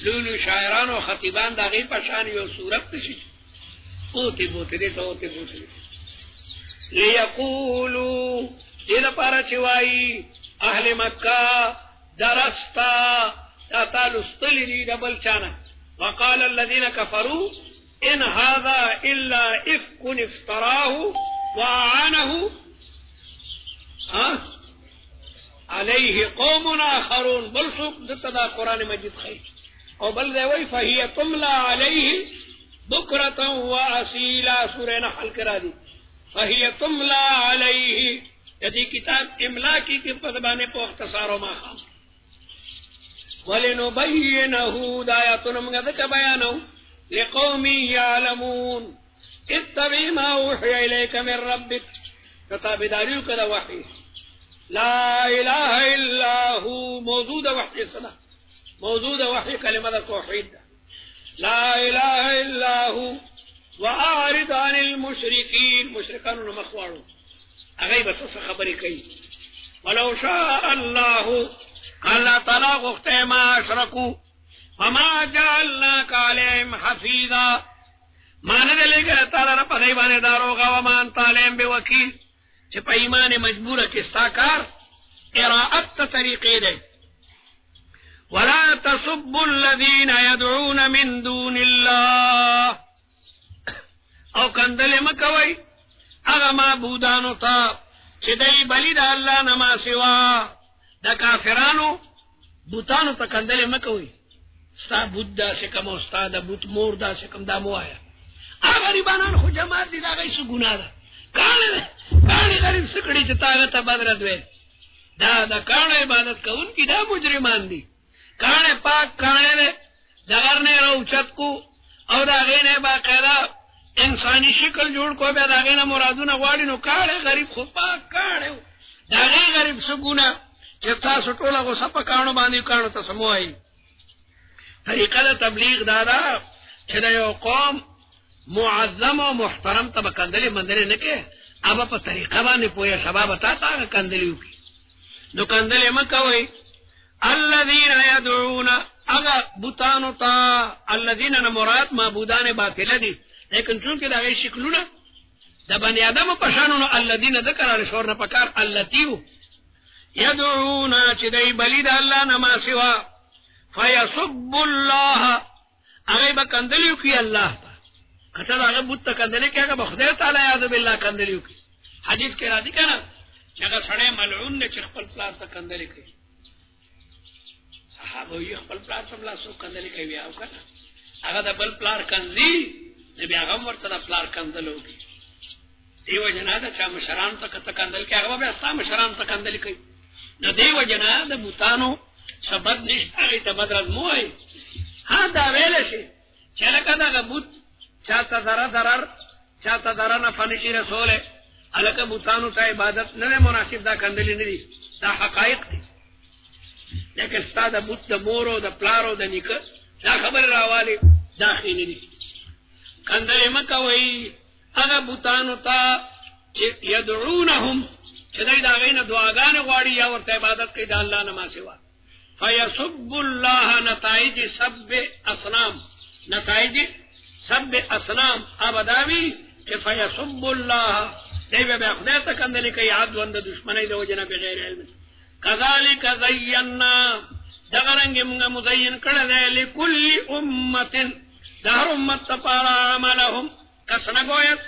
A: لولو شاعران و خطیبان دا غی پشانی و صورت تشی اوتی بوتی دیتا اوتی بوتی دیتا لیقولو دیده پارا چوائی اہل مکہ درستا تا لستلی دی دبل چانا. وقال الذين كفروا ان هذا الا افك افتراه واعانه عليه قوم اخرون. بل سوق دتا قرآن مجید خیر او بل دی فهي تملى عليه بکرة و اصیلا. سورہ نحل کرا دی فهي تملى عليه یدی کتاب املا کی پدبانے پو اختصار و ماخام وَلِنُبَيِّنَهُ دَایَتُنَ مَغَدَكَ بَيَانَهُ لِقَوْمٍ يَعْلَمُونَ اتَّبِعْ مَا أُوحِيَ إِلَيْكَ مِنْ رَبِّكَ تتابداریو کدا وحی لا الہ الا هو موجود وحی صدا موجود وحی کلمہ توحید لا الہ الا هو وَأَعْرِضْ عَنِ الْمُشْرِكِينَ. مشرکانو نمخوارو اگئی بس خبری کئی. وَلَوْ شَاءَ اللَّهُ اللہ تعالیٰ غفتے ما اشرکو وما جعلناک علیہم حفیظا مانے لے گا تعالیٰ رب دیوانے داروغا وما انت علیہم بوکیل چھ پا ایمان مجبور کستاکار اراعت طریقے دے. ولا تسبوا الذین يدعون من دون اللہ او کندل مکوئی اغا معبودانو تا چھ دی بلی دا اللہ نما سوا دا کافرانو بوتانو تا کندل مکوئی ستا بود دا سکم او ستا دا بوت مور دا سکم دا مو آیا غریبانان خو جماعت دی دا غیسو گناہ دا کانی غریب سکڑی چا طاقت بدرد وے دا کانی عبادت کا ان کی دا مجرمان دی. کانی پاک کانی دے دا غرنے رو چت کو او دا غینے باقیدہ انسانی شکل جوڑ کو بیا دا غینا مرادون غواری نو کانی غریب خو پاک کانی دا غی غریب سو گناہ چتا سٹولا کو سپا کانو باندی کانو تا سموائی. طریقہ دا تبلیغ دادا چھدا یو قوم معظم و محترم تا بکندلی مندلی نکے ابا پا طریقہ باندی پویا شباب تا تا کندلیو کی نو کندلی مکوئی. الذین یدعون اگا بوتانو تا الذین نمرات معبودان باطل دی لیکن چونکہ دا غی شکلونا دا بنی آدم پشانونو الذین ذکر رشورنا پکار اللتیو یدعونا چی دی بلید اللہ نما سوا فیصب اللہ اگئی با کندلیو کی اللہ تا کتا دا اگر بودتا کندلی کی اگر بخدیر تعالی یادو باللہ کندلیو کی حدیث کے را دی کنا چگا سڑے ملعون نے چی خپل پلاس تا کندلی کی صحابو یہ خپل پلاس تا بلا سو کندلی کی بیاو کنا اگر دا بل پلار کنزی نبی اغم ورطا دا پلار کندلو کی دیو جنا دا چا مشران تا کندل کی هغه بیا ستا مشران تا کندل کوي نو دیو جنا دا بوتانو سبد نشته هغې ته بدرد مو وایي ها دا ویلی شي چې لکه دغه بوت چاته چاته ضرر نفع نشي رسولی هلکه بوتانو ته عبادت نه دی مناسب دا کندلې نه دي دا حقایق دي لیکن ستا د بوت د مورو د پلارو د نیکه دا خبر راوالی دا ښې نه دي کندلې مه کوئ هغه بوتانو ته یدعونهم چې دی د هغې نه دعاګانې غواړي یا ورته عبادت کوي د الله نه ما سوا فیسب الله نتایج سب اصنام ابداوی چې فیسب الله دی بیا خدای ته کندلې کوي عدوا د دشمنۍ د وجې نه بغیر علم کذلک زینا دغه رنګې مونږ مزین کړی دی لکل امة د هر امت دپاره عملهم کس نه ګوید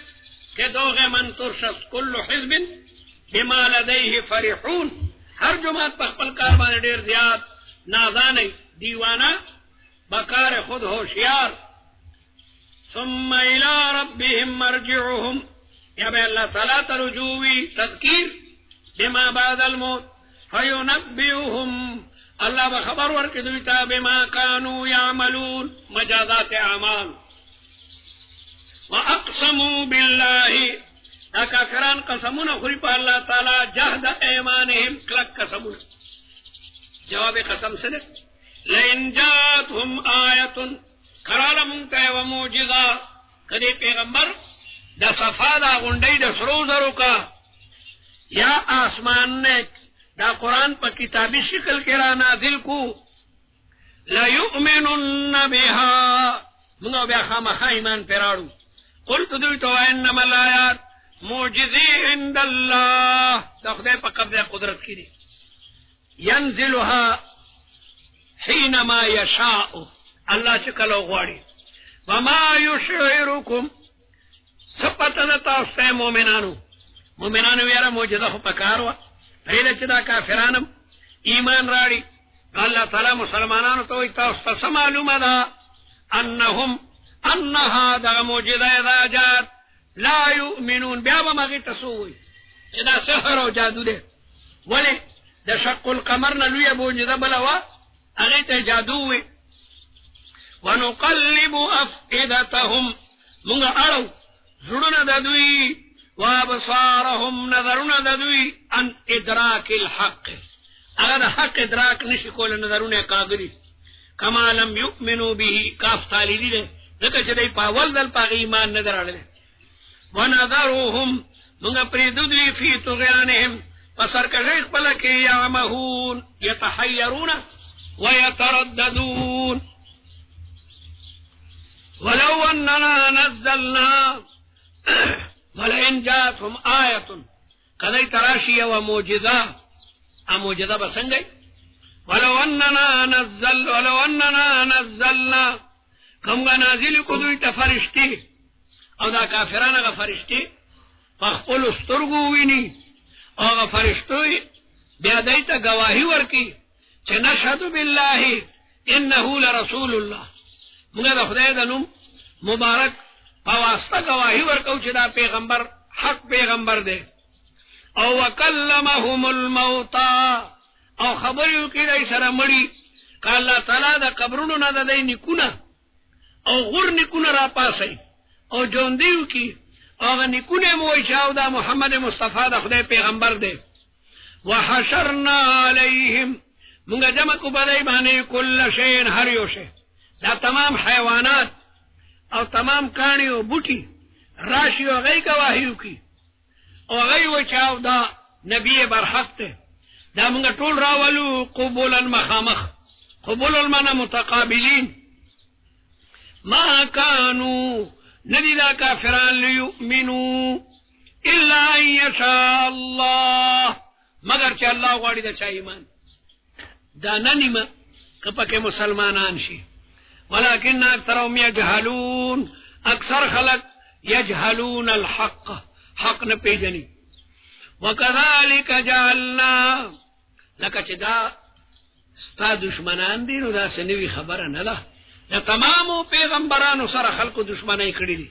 A: که دوغې من ترشس کل حزب بما لدیه فرحون هر جماعت په خپل کار باندې ډېر زیات نازانی دیوانه بکار خود ہوشیار ثم الى ربهم مرجعهم یا بے اللہ تعالیٰ ترجوی تذکیر بما بعد الموت فینبئهم اللہ بخبر ورکدویتا بما كانوا يعملون مجازات اعمال واقسموا بالله اکافران قسمون خری پا اللہ تعالیٰ جہد ایمانهم کلک قسمون جواب قسم سے لئن جاتهم آیتن کرال منتا و موجزا کدی پیغمبر دا صفا دا غنڈی دا سرو زرو کا یا آسمان نے دا قرآن پا کتابی شکل کرا نازل کو لیؤمنن بها منگو بیا خامخا ایمان پیراڑو قلت دویتو انما الآیات موجزی عند اللہ دا خدای پا قبض قدرت کی دی ینزلها حینما یشاء اللہ چکلو غواڑی وما یشعرکم سپتا تاستے مومنانو یارا موجزہ خو پکاروا پریدہ چدا کافرانم ایمان راڑی اللہ تعالی مسلمانانو توی تاستا سمعلوم دا انہا دا موجزہ اذا جات لا یؤمنون بیابا مغی تسوئی چدا سحر و جادو دے ولی دا شق القمر نلوی موجزہ بلوا اغیت جادوئی ونقلب افئدتهم منگا اڑو زڑنا ددوی وابصارهم نظرنا ددوی ان ادراک الحق اگر حق ادراک نشکول نظرنا قادری کما لم یؤمنو به کاف تالیدی دے دکا چدی پاول دل پاق ایمان نظر آلے ونظرهم منگا پریدودوی فی طغیانهم پسر کشیخ پلکی یعمہون یتحیرون ویترددون ولو اننا نزلنا ولئن جاتهم آیتن قدی تراشی و موجزہ بسنگئی ولو اننا نزلنا کمگا نازل کدوی تفرشتی او دا کافران اگا فرشتی فخپل استرگو وینی او اگا فرشتوی بیادیتا گواہی ورکی چه نشهد بالله انہو لرسول اللہ منگا دا خدای دا نم مبارک پواسطہ گواہی ورکو چه دا پیغمبر حق پیغمبر دے او وکلمهم الموتا او خبریو کی دا سر مڑی کہ اللہ تعالی دا قبرونو نا دا دی نکونا او غر نکونا را پاسی او جوندیو کی او نکونے مویشاو دا محمد مصطفیٰ دا خدای پیغمبر دے وحشرنا علیہم منگا جمع کو بدائی بانے کل شین ہریو شے دا تمام حیوانات او تمام کانی و بوٹی راشی و غی گواہیو کی او غی و چاو دا نبی برحق تے دا منگا طول راولو قبولا مخامخ قبولا منا متقابلین ما کانو ندی دا کافران لیؤمنو الا ان یشاء اللہ مگر چا اللہ غاڑی دا چا ایمان دا ننیما کپک مسلمانان شی ولكن اکثرهم یجهلون اکثر خلق یجهلون الحق حق نپیجنی وکذالک جعلنا لکه چې دا ستا دشمنان دي نو دا سنوي خبره نه ده دا تمامو پیغمبرانو سره خلقو دشمنی کړی دي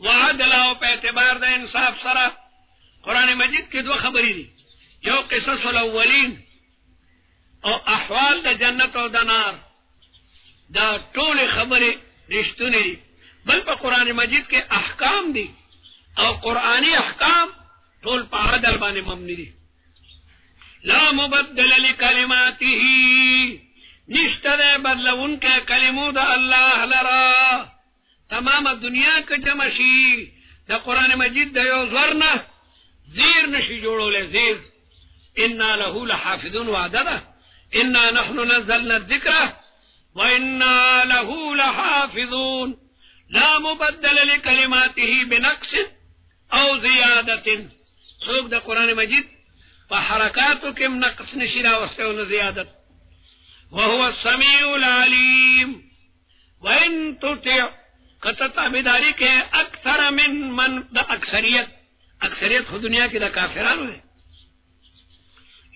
A: وعدل او په اعتبار د انصاف سره قران مجید کې دوه خبرې دي یو قصص الاولین او احوال د جنت او د نار دا ټول خبرې رښتونی دي بل په قران مجید کې احکام دي او قرآنی احکام ټول په عدل باندې مبني دي لا مبدل لکلماته نشته بدلون کې کلمو د الله لرا تمام دنیا کې جمع شي د قران مجید د یو زرنه زیر نشي جوړولې زیر ان له لحافظون وعدده انا نحن نزلنا الذكر وانا له لحافظون لا مبدل لكلماته بنقص او زیادت څوک د قران مجید په حرکاتو کې نقص نشي راوستي او زیادت وهو السميع العليم وان تطع قطع بداری کې اکثر من د اکثریت خو دنیا کې د کافرانو دي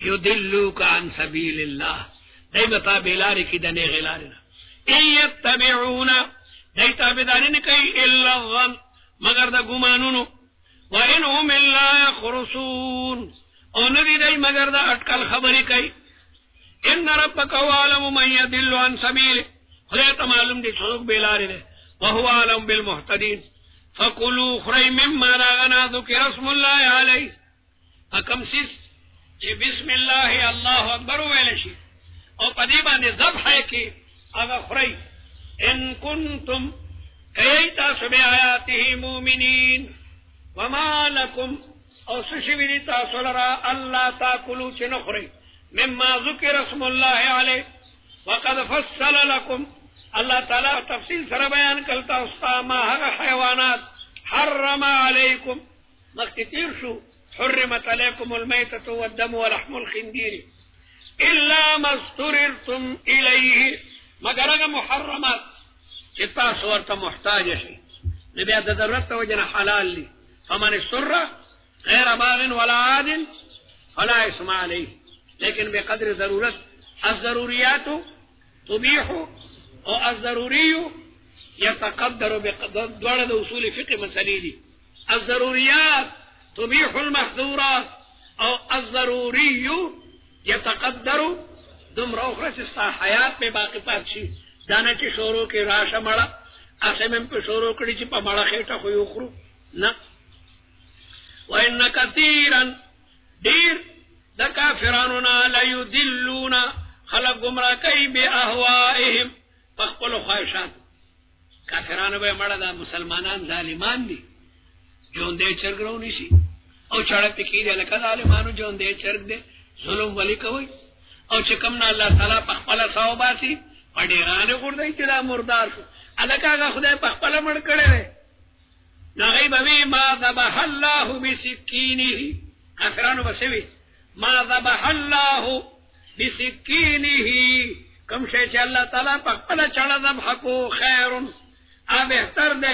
A: یدلوک عن سبیل الله دای بتا بیلاری کې د نه غلارنه ان یتبعون دای تابعداري نه کوي الا الظن مگر د ګمانونو وان هم الا يخرصون او ندی دای مگر د اٹکل خبرې کوي ان ربک عالم من يضل عن سبیله خدای ته معلوم دي څوک بیلاری ده وهو عالم بالمهتدين فكلوا خري مما لا ذكر اسم الله عليه اكم سيس چې بسم الله الله اکبر ویل شي او پدې باندې ذبح کې هغه خري ان كنتم كيتا سبآياته مؤمنين وما لكم او سشوی تاسو لرا الله تاكلوا چنخري مما ذكر اسم الله عليه وقد فصل لكم الله تعالی تفصیل سره بیان کلتا استا ما هغه حیوانات حرم علیکم مختیر شو حرمت علیکم المیتة والدم ولحم الخنزیر الا ما اضطررتم الیه مگر هغه محرمات چې تاسو ورته محتاج شئ نبي د ضرورت ته وجنه حلال دي فمن اضطر غیر باغ ولا عاد فلا اسم علیه لیکن بقدر ضرورت الضروريات تبيح او الضروري يتقدر بقدر د اصول فقه مسلې دي الضروريات تبيح المحظورات او الضروري يتقدر دمرا اخرى چې حیات په باقی پات شي دانه چې شورو کې راشه مړه اسمم په شورو کړي چې په مړه خېټه خو یو خرو نه وان كثيرا دير د کافرانو لا يذلون خلق گمراه کوي به اهوائهم خپل خواهشات کافرانو به مړه د مسلمانان ظالمان دي جون دې چرګرو نشي او چاړه پکې دي لکه ظالمانو جون دې چرګ دې ظلم ولي کوي او چې کوم نه الله تعالی په خپل ثواباتي پډېرانه ګرځي چې دا مردار شو الکه خدای په خپل مړ کړي نه غي به ما ذبح الله بسكينه کافرانو بسوي ما ذبح الله بسكينه کم شي چې الله تعالی په خپل چاړه ذبح کو خیر ا بهتر ده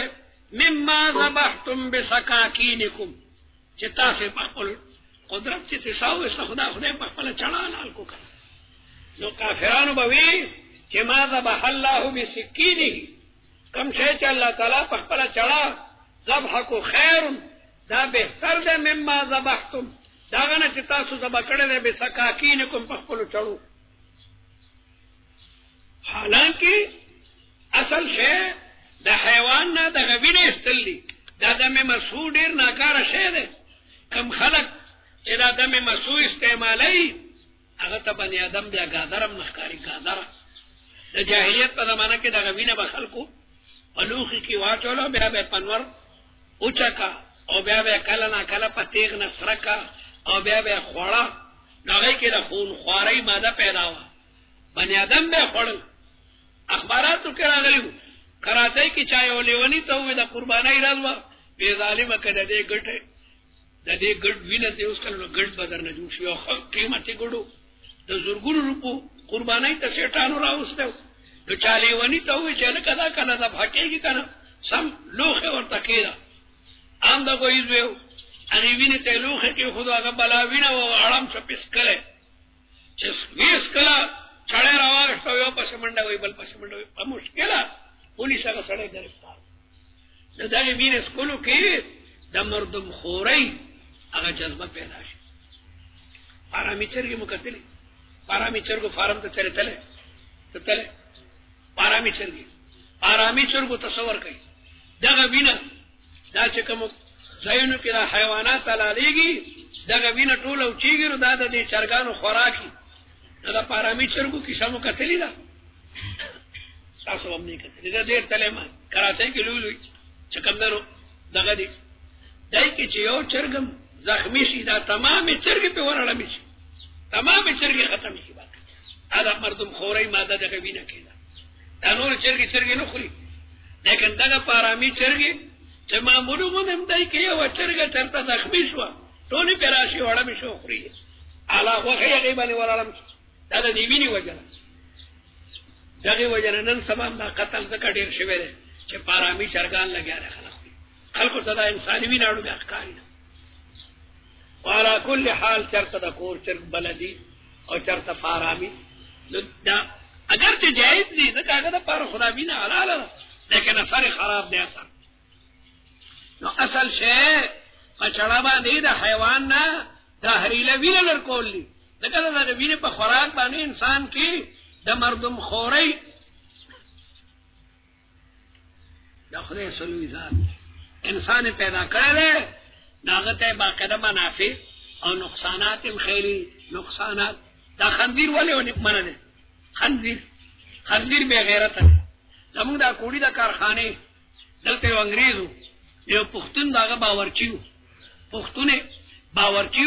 A: مما ذبحتم بسكاكينكم چې تاسو په خپل قدرت چې تساوي خدای په خپل چاړه حلال کو نو کافرانو به وي چې ما ذبح الله بسكينه کم شي چې الله تعالی په خپل چاړه ذبح کو خیر دا بهتر ده مما ذبحتم دا غنه چې تاسو ذبح کړل به بسكاكينكم په خپل چاړو حالانکه اصل شی د حیوان نه د غوینه استلی دا د مسعود ډیر ناکاره شی ده کم خلق چې دا د مسعود استعمالي هغه ته بنی آدم بیا غادرم نخکاری غادر د جاهلیت په زمانہ کې د غوینه به خلکو پلوخي کې واچولو بیا به پنور اوچکا او بیا به کله نه کله پتیغ نه سرکا او بیا به خوړه هغه کې د خون خواري ماده پیدا و بنی آدم به خړل اخباراتو کې راغلیو کراچۍ کې چا یو لیونی ته وې د قربانای راځوا په ظالمه کده دې ګټه د دې ګډ وینې ته اوس کله ګډ بدر نه جوړ شو خو قیمتي ګډو د زورګونو روپو قربانای ته شیطانو راوستو نو چا لیونی ته وې چې لکه دا کنه دا پټېږي کنه سم لوخه ورته کېدا ام دا کوی زو اني وینې ته لوخه کې خدا هغه بلا وینه او اړم چپس کړي چې ویس کلا چړې راوښتو یو پس منډه وی بل پس منډه په مشکله پولیس هغه سره گرفتار د دغه وینې څکلو کې د مردم خورۍ هغه جذبه پیدا شي. پارامی چرګې مو کتلې؟ پارامی چرګو فارم ته چېرې تللی؟ پارامی چرګو تصور کوي دغه وینه دا چې کوم ځایونو کې دا حیوانات حلالیږي دغه وینه ټوله اوچېږي نو دا د دې چرګانو خوراکي. دا پارامی چرګو کیسه مو کتلې ده؟ تاسو هم نه کتلې. دا ډېر تللی ما کراچۍ کې لوی چې کوم درو دغه دي دای کې چې یو چرګم زخمی شي دا تمامې چرګې پې ورړمې شي، تمامې چرګې ختمې شي. دا مردم خورۍ ماده دغه وینه کې ده. دا نور چرګې نه خوري، لیکن دغه پارامی چرګې چې معمولو غوندې هم دی کې یوه چرګه چېرته زخمي شوه ټولې پې راشي وړمې شي او خوري اعلی غوښې هغې باندې ورړم شي. دا د دې وینې وجه ده. دغې وجه نه نن سبا دا قتل ځکه ډېر شوی دی چې پارامی چرګان لګیا دی. خلکو ته دا انساني وینه اړو بیا ښکاري ده. وعلى كل حال چرته د کور چرګ بلدي او چرته پارامی دا اگر چې جایز دي ځکه هغه د پاره خدا وینه حلاله ده، لیکن اثر خراب دی. نو اصل شی په چړه باندې د حیوان نه تحریله وینه لرکول دي. ځکه د وینې په خوراک باندې انسان کې د مردم خورۍ د خدای سلوي ذات انسان پیدا کړی دی، هغه ته باقاعده منافع او نقصانات هم خیلی نقصانات. دا خنزیر ولې منع دی؟ خنزیر بے غیرته دی. زمونږ دا کوړي د کارخانې دلته یو انګریز و، یو پښتون د هغه باورچي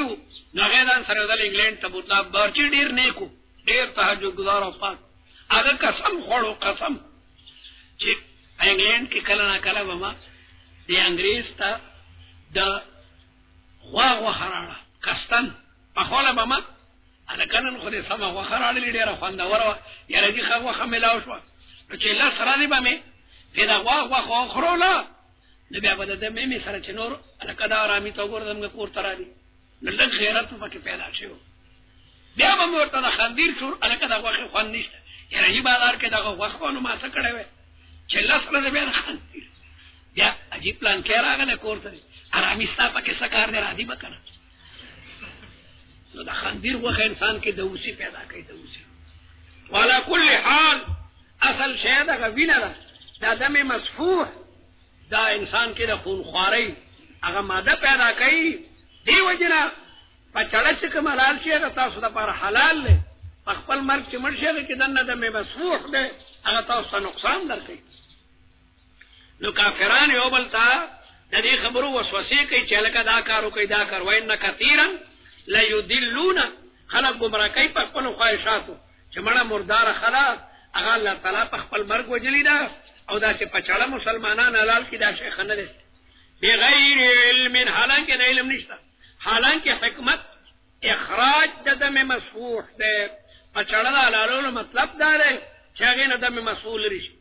A: و، نو هغه ځان سره یوځل انګلینډ ته بوتله. باورچي ډېر نیک و، ډېر تهجد ګزار او پاک. هغه قسم خوړو قسم چې انګلینډ کې کله نه کله به ما د انګریز ته د غوا غوښه راړه کستن پخوله به ما هلکه نن خو دې سمه غوښه راړلې ډېره خوندوره وه. یاره جي ښه غوښه میلاو شوه نو چې لس ورځې به مې پرې د غوا غوښه وخوړوله نو بیا به د ده مې سره چې نور هلکه دا ارامي ته وګوره زموږ کور ته رالي نو لږ غیرت مو پکې پیدا شوی. بیا به مې ورته د خندیر شور هلکه د غوښې خوند نشته. یاره جي بازار کې دغه غوښه به نو ما څه کړی وی چې لس ورځې بیا د خندیر بیا عجیب پلان کې راغلی کور ته ارامي ستا پکې څه کار دی راځي به که نه. نو د خندیر غوښه انسان کې دوسي پیدا کوي دوسي. وعلى كل حال اصل شی دغه وینه ده، دا دم مسفوح دا انسان کې د خونخوارۍ هغه ماده پیدا کوي. دې وجې نه په چړه چې کوم حلال شي هغه تاسو دپاره حلال دی. په خپل مرګ چې مړ شي هغه کې دننه دم مسفوح دی، هغه تاسو ته نقصان در کوي. نو کافران یو بل ته د دې خبرو وسوسې کوي چې هلکه دا کار وکړئ دا کار. وان کثیرا لیضلون خلک ګمراه کوي په خپلو خواهشاتو چې مړه مرداره ښه هغه الله تعالی په خپل مرګ وجلي ده او دا چې په چړه مسلمانان حلال کړي دا شی ښه نه دی. بغیر علم حالانکه د علم نشته، حالانکه حکمت اخراج د دم مسفوح دی. په چړه د حلالولو مطلب دا دی چې هغې نه دم مسفوح لرې شي.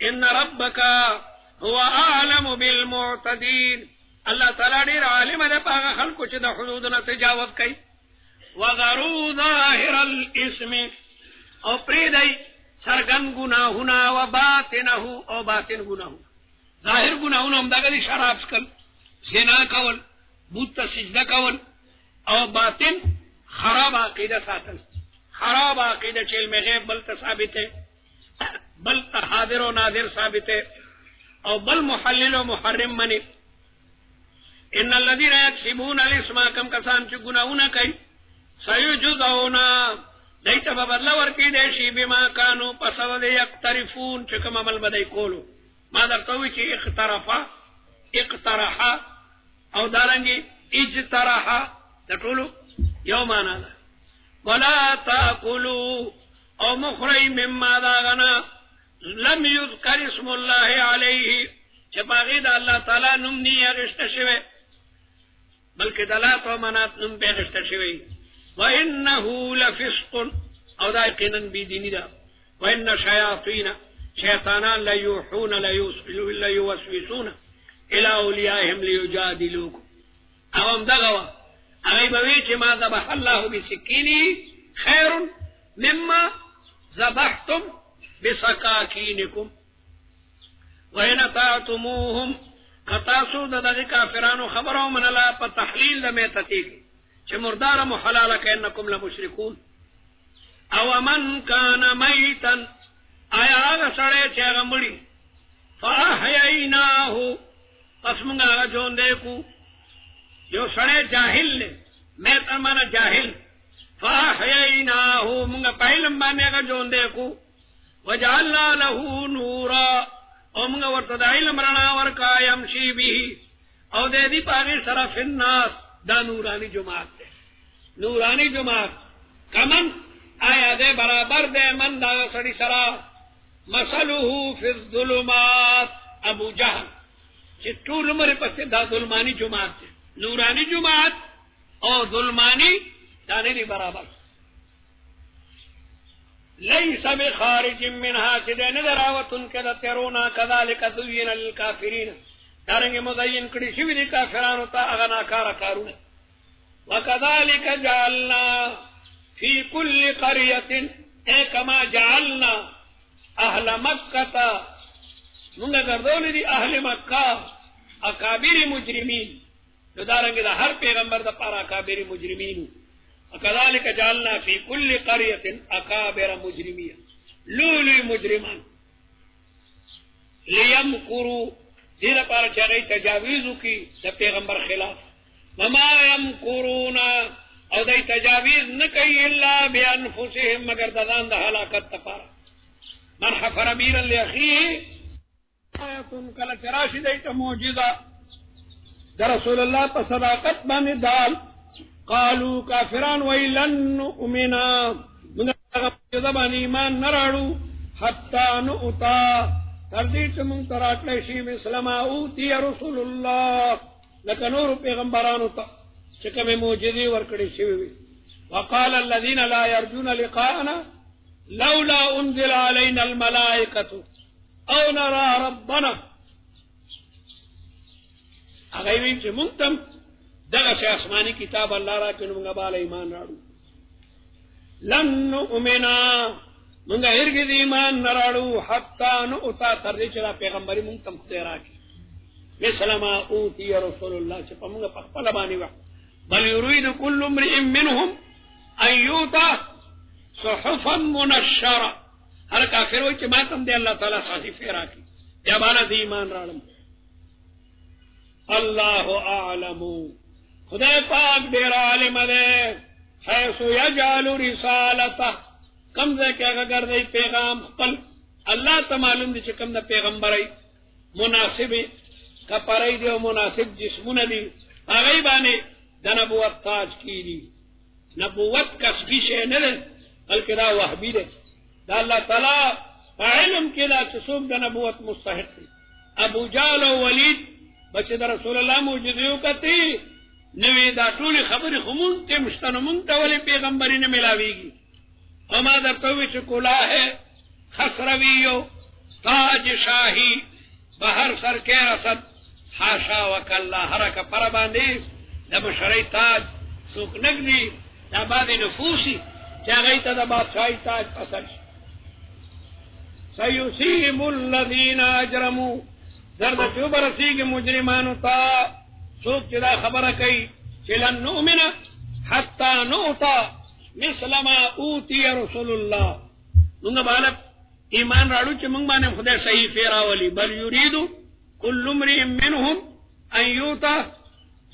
A: ان ربک هو اعلم بالمعتدین. الله تعالی ډېر عالم دی په هغه خلکو چې د حدودو نه تجاوز کوي. وذروا ظاهر الاسم او پرېږدئ څرګند ګناهونه و باطنه او باطن ګناهونه. ظاهر ګناهونه همدغه دي شراب څښل، زنا کول، بت ته سجده کول، او باطن خراب عقیده ساتل. خراب عقیده چې علم غیب بل ته ثابت دی، بل ته حاضر و ناظر ثابت دی، او بل محلل و محرم منی. ان الذين يكسبون الاسم کم کسان چې ګناهونه کوي سيجزون دیته به بدله ورکړي دی شي بما کانو په سبب یقترفون چې کوم عمل به دی کولو. ما درته ووایي چې اقترحه او دارنګې اجترحه د ټولو یو معنا ده. ولا تاکلوا او مخرئ مما داغنا لم یذکر اسم الله علیه چې په هغې د الله تعالی نوم نه اخیسته شوی بلکې د لات او منات نوم پې اخیسته شوی. وانه لفسق او دا یقینا بېدیني ده. وان شیاطین شیطانان لیوحون لیوسوسون الى اولیائهم لیجادلوکم. او همدغه وه هغوی به وایي چې ما ذبح الله بسکینه خیر مما ذبحتم بسکاکینکم وان اطعتموهم قطاسو دغه کافرانو خبرو منلا په تحلیل د میتتی چې مردار محلال کینکم لمشرکون او من کان میتا آیا هغه سړی چې هغه مړي فاحییناه پس موږ هغه ژوندی کو یو سړی جاهل دی میتا معنا جاهل فاحییناه موږ په علم باندې هغه ژوندی کو وجعلنا له نورا او موږ ورته د علم رڼا ورکا یمشي به او د دې پاغي سره فناس دا نورانی جماعت ده نورانی جماعت کمن آیا ده برابر ده من دا سړي سره مثله فی الظلمات ابو جهل چې ټول عمر پسې دا ظلمانی جماعت ده نورانی جماعت او ظلمانی دا نه برابر ليس بخارج منها سدن دراوتن كذا ترونا كذلك زين للكافرين دارنګ مزین کړي شوی دي کافرانو ته هغه ناکاره کارونه وكذلك جعلنا في كل قرية كما جعلنا اهل مكة موږ ګرځول دي اهل مکه اکابر مجرمین دارنګ د هر پیغمبر د پاره اکابر مجرمین وكذلك جعلنا في كل قرية أكابر مجرمين لولي مجرمان ليمكروا دير پار چاگئی تجاویزو کی دا پیغمبر خلاف وما يمكرون او دی تجاویز نکی الا بانفسهم مگر دادان دا حلاکت تپارا من حفر بیرا لأخیه آیتون کل چراشی دیتا موجزہ دا رسول اللہ پا صداقت بانی دال قالوا كافران ويلن نؤمنا من زبان ایمان نراړو حتى نؤتا تردیت من تراکل شی مسلم اوتی رسول الله لك نور پیغمبرانو ته چې کومه معجزې ورکړې شوی وقال الذين لا يرجون لقاءنا لولا انزل علينا الملائكه او نرى ربنا هغه وی چې مونږ دغه شی آسمانی کتاب الله را کړو موږ باندې ایمان راړو لن نؤمنا موږ هرګز ایمان نراړو حتا نؤتا تر دې چې پیغمبري موږ تم خدای راکړي مثلما اوتی رسول الله چې موږ په خپل باندې و بل يريد كل امرئ منهم ان يؤتى صحفا منشره هر کافر وي چې ما تم دې الله تعالی صحیفه راکړي یا باندې ایمان راړم الله اعلم خدای پاک دیر عالم دے حیث یجعل رسالته کم دے کہ اگر دے پیغام خپل اللہ تا معلوم دی چکم دا پیغمبری مناسب کپرائی دی و مناسب جسمون دی آغای بانے دا نبوت تاج کی دی نبوت کسبی شے ندے بلکہ دا وحبی دے دا اللہ تعالی علم کی دا چسوک دا نبوت مستحق دی ابو جال و ولید بچے دا رسول اللہ موجزیو کتی نوی دا ټول خبر خمون ته مستنمون ته ولی پیغمبري نه ملاويږي اما دا توي چې کولا ہے خسرویو تاج شاہی بہر سر کے اسد حاشا وکلا حرکه پر باندې د بشری تاج سوک نگدي دا باندې نفوسی چې هغه ته د بادشاہي تاج پسند سيصيب الذين اجرموا درد چوبرسیږي مجرمانو ته سوک چدا خبر کئی چلن نؤمن حتی نؤتا مثل ما اوتی رسول اللہ منگ بالب ایمان راڑو چی منگ بانے خدا صحیح فیراولی بل یریدو کل امرئ منهم ان یوتا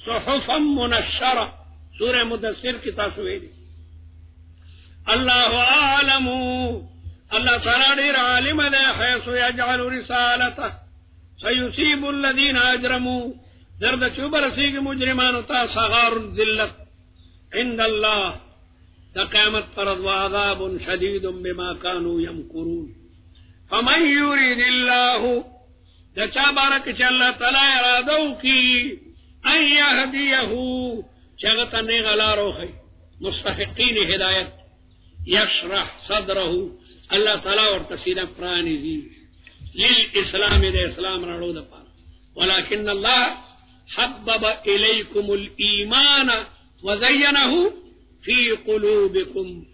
A: صحفا منشرہ سورہ مدثر کی تاسوئے دی اللہ اعلم اللہ تعالی دیر عالم دے حیث یجعل رسالته سیصیب الذین اجرموا درد چوبر سیگ مجرمانو تا صغار ذلت عند اللہ تا قیامت فرض وعذاب شدید بما كانوا يمكرون فمن يريد الله دا چا بارک چا اللہ تعالی ارادو کی ان یهدیه چاگتا نیغلا روخی مستحقین ہدایت یشرح صدره اللہ تعالی ورتسیدہ پرانی دی للاسلام دے اسلام رڑو دا پارا ولكن اللہ حبب إليكم الإيمان وزينه في قلوبكم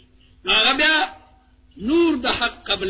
A: نور ده حق قبل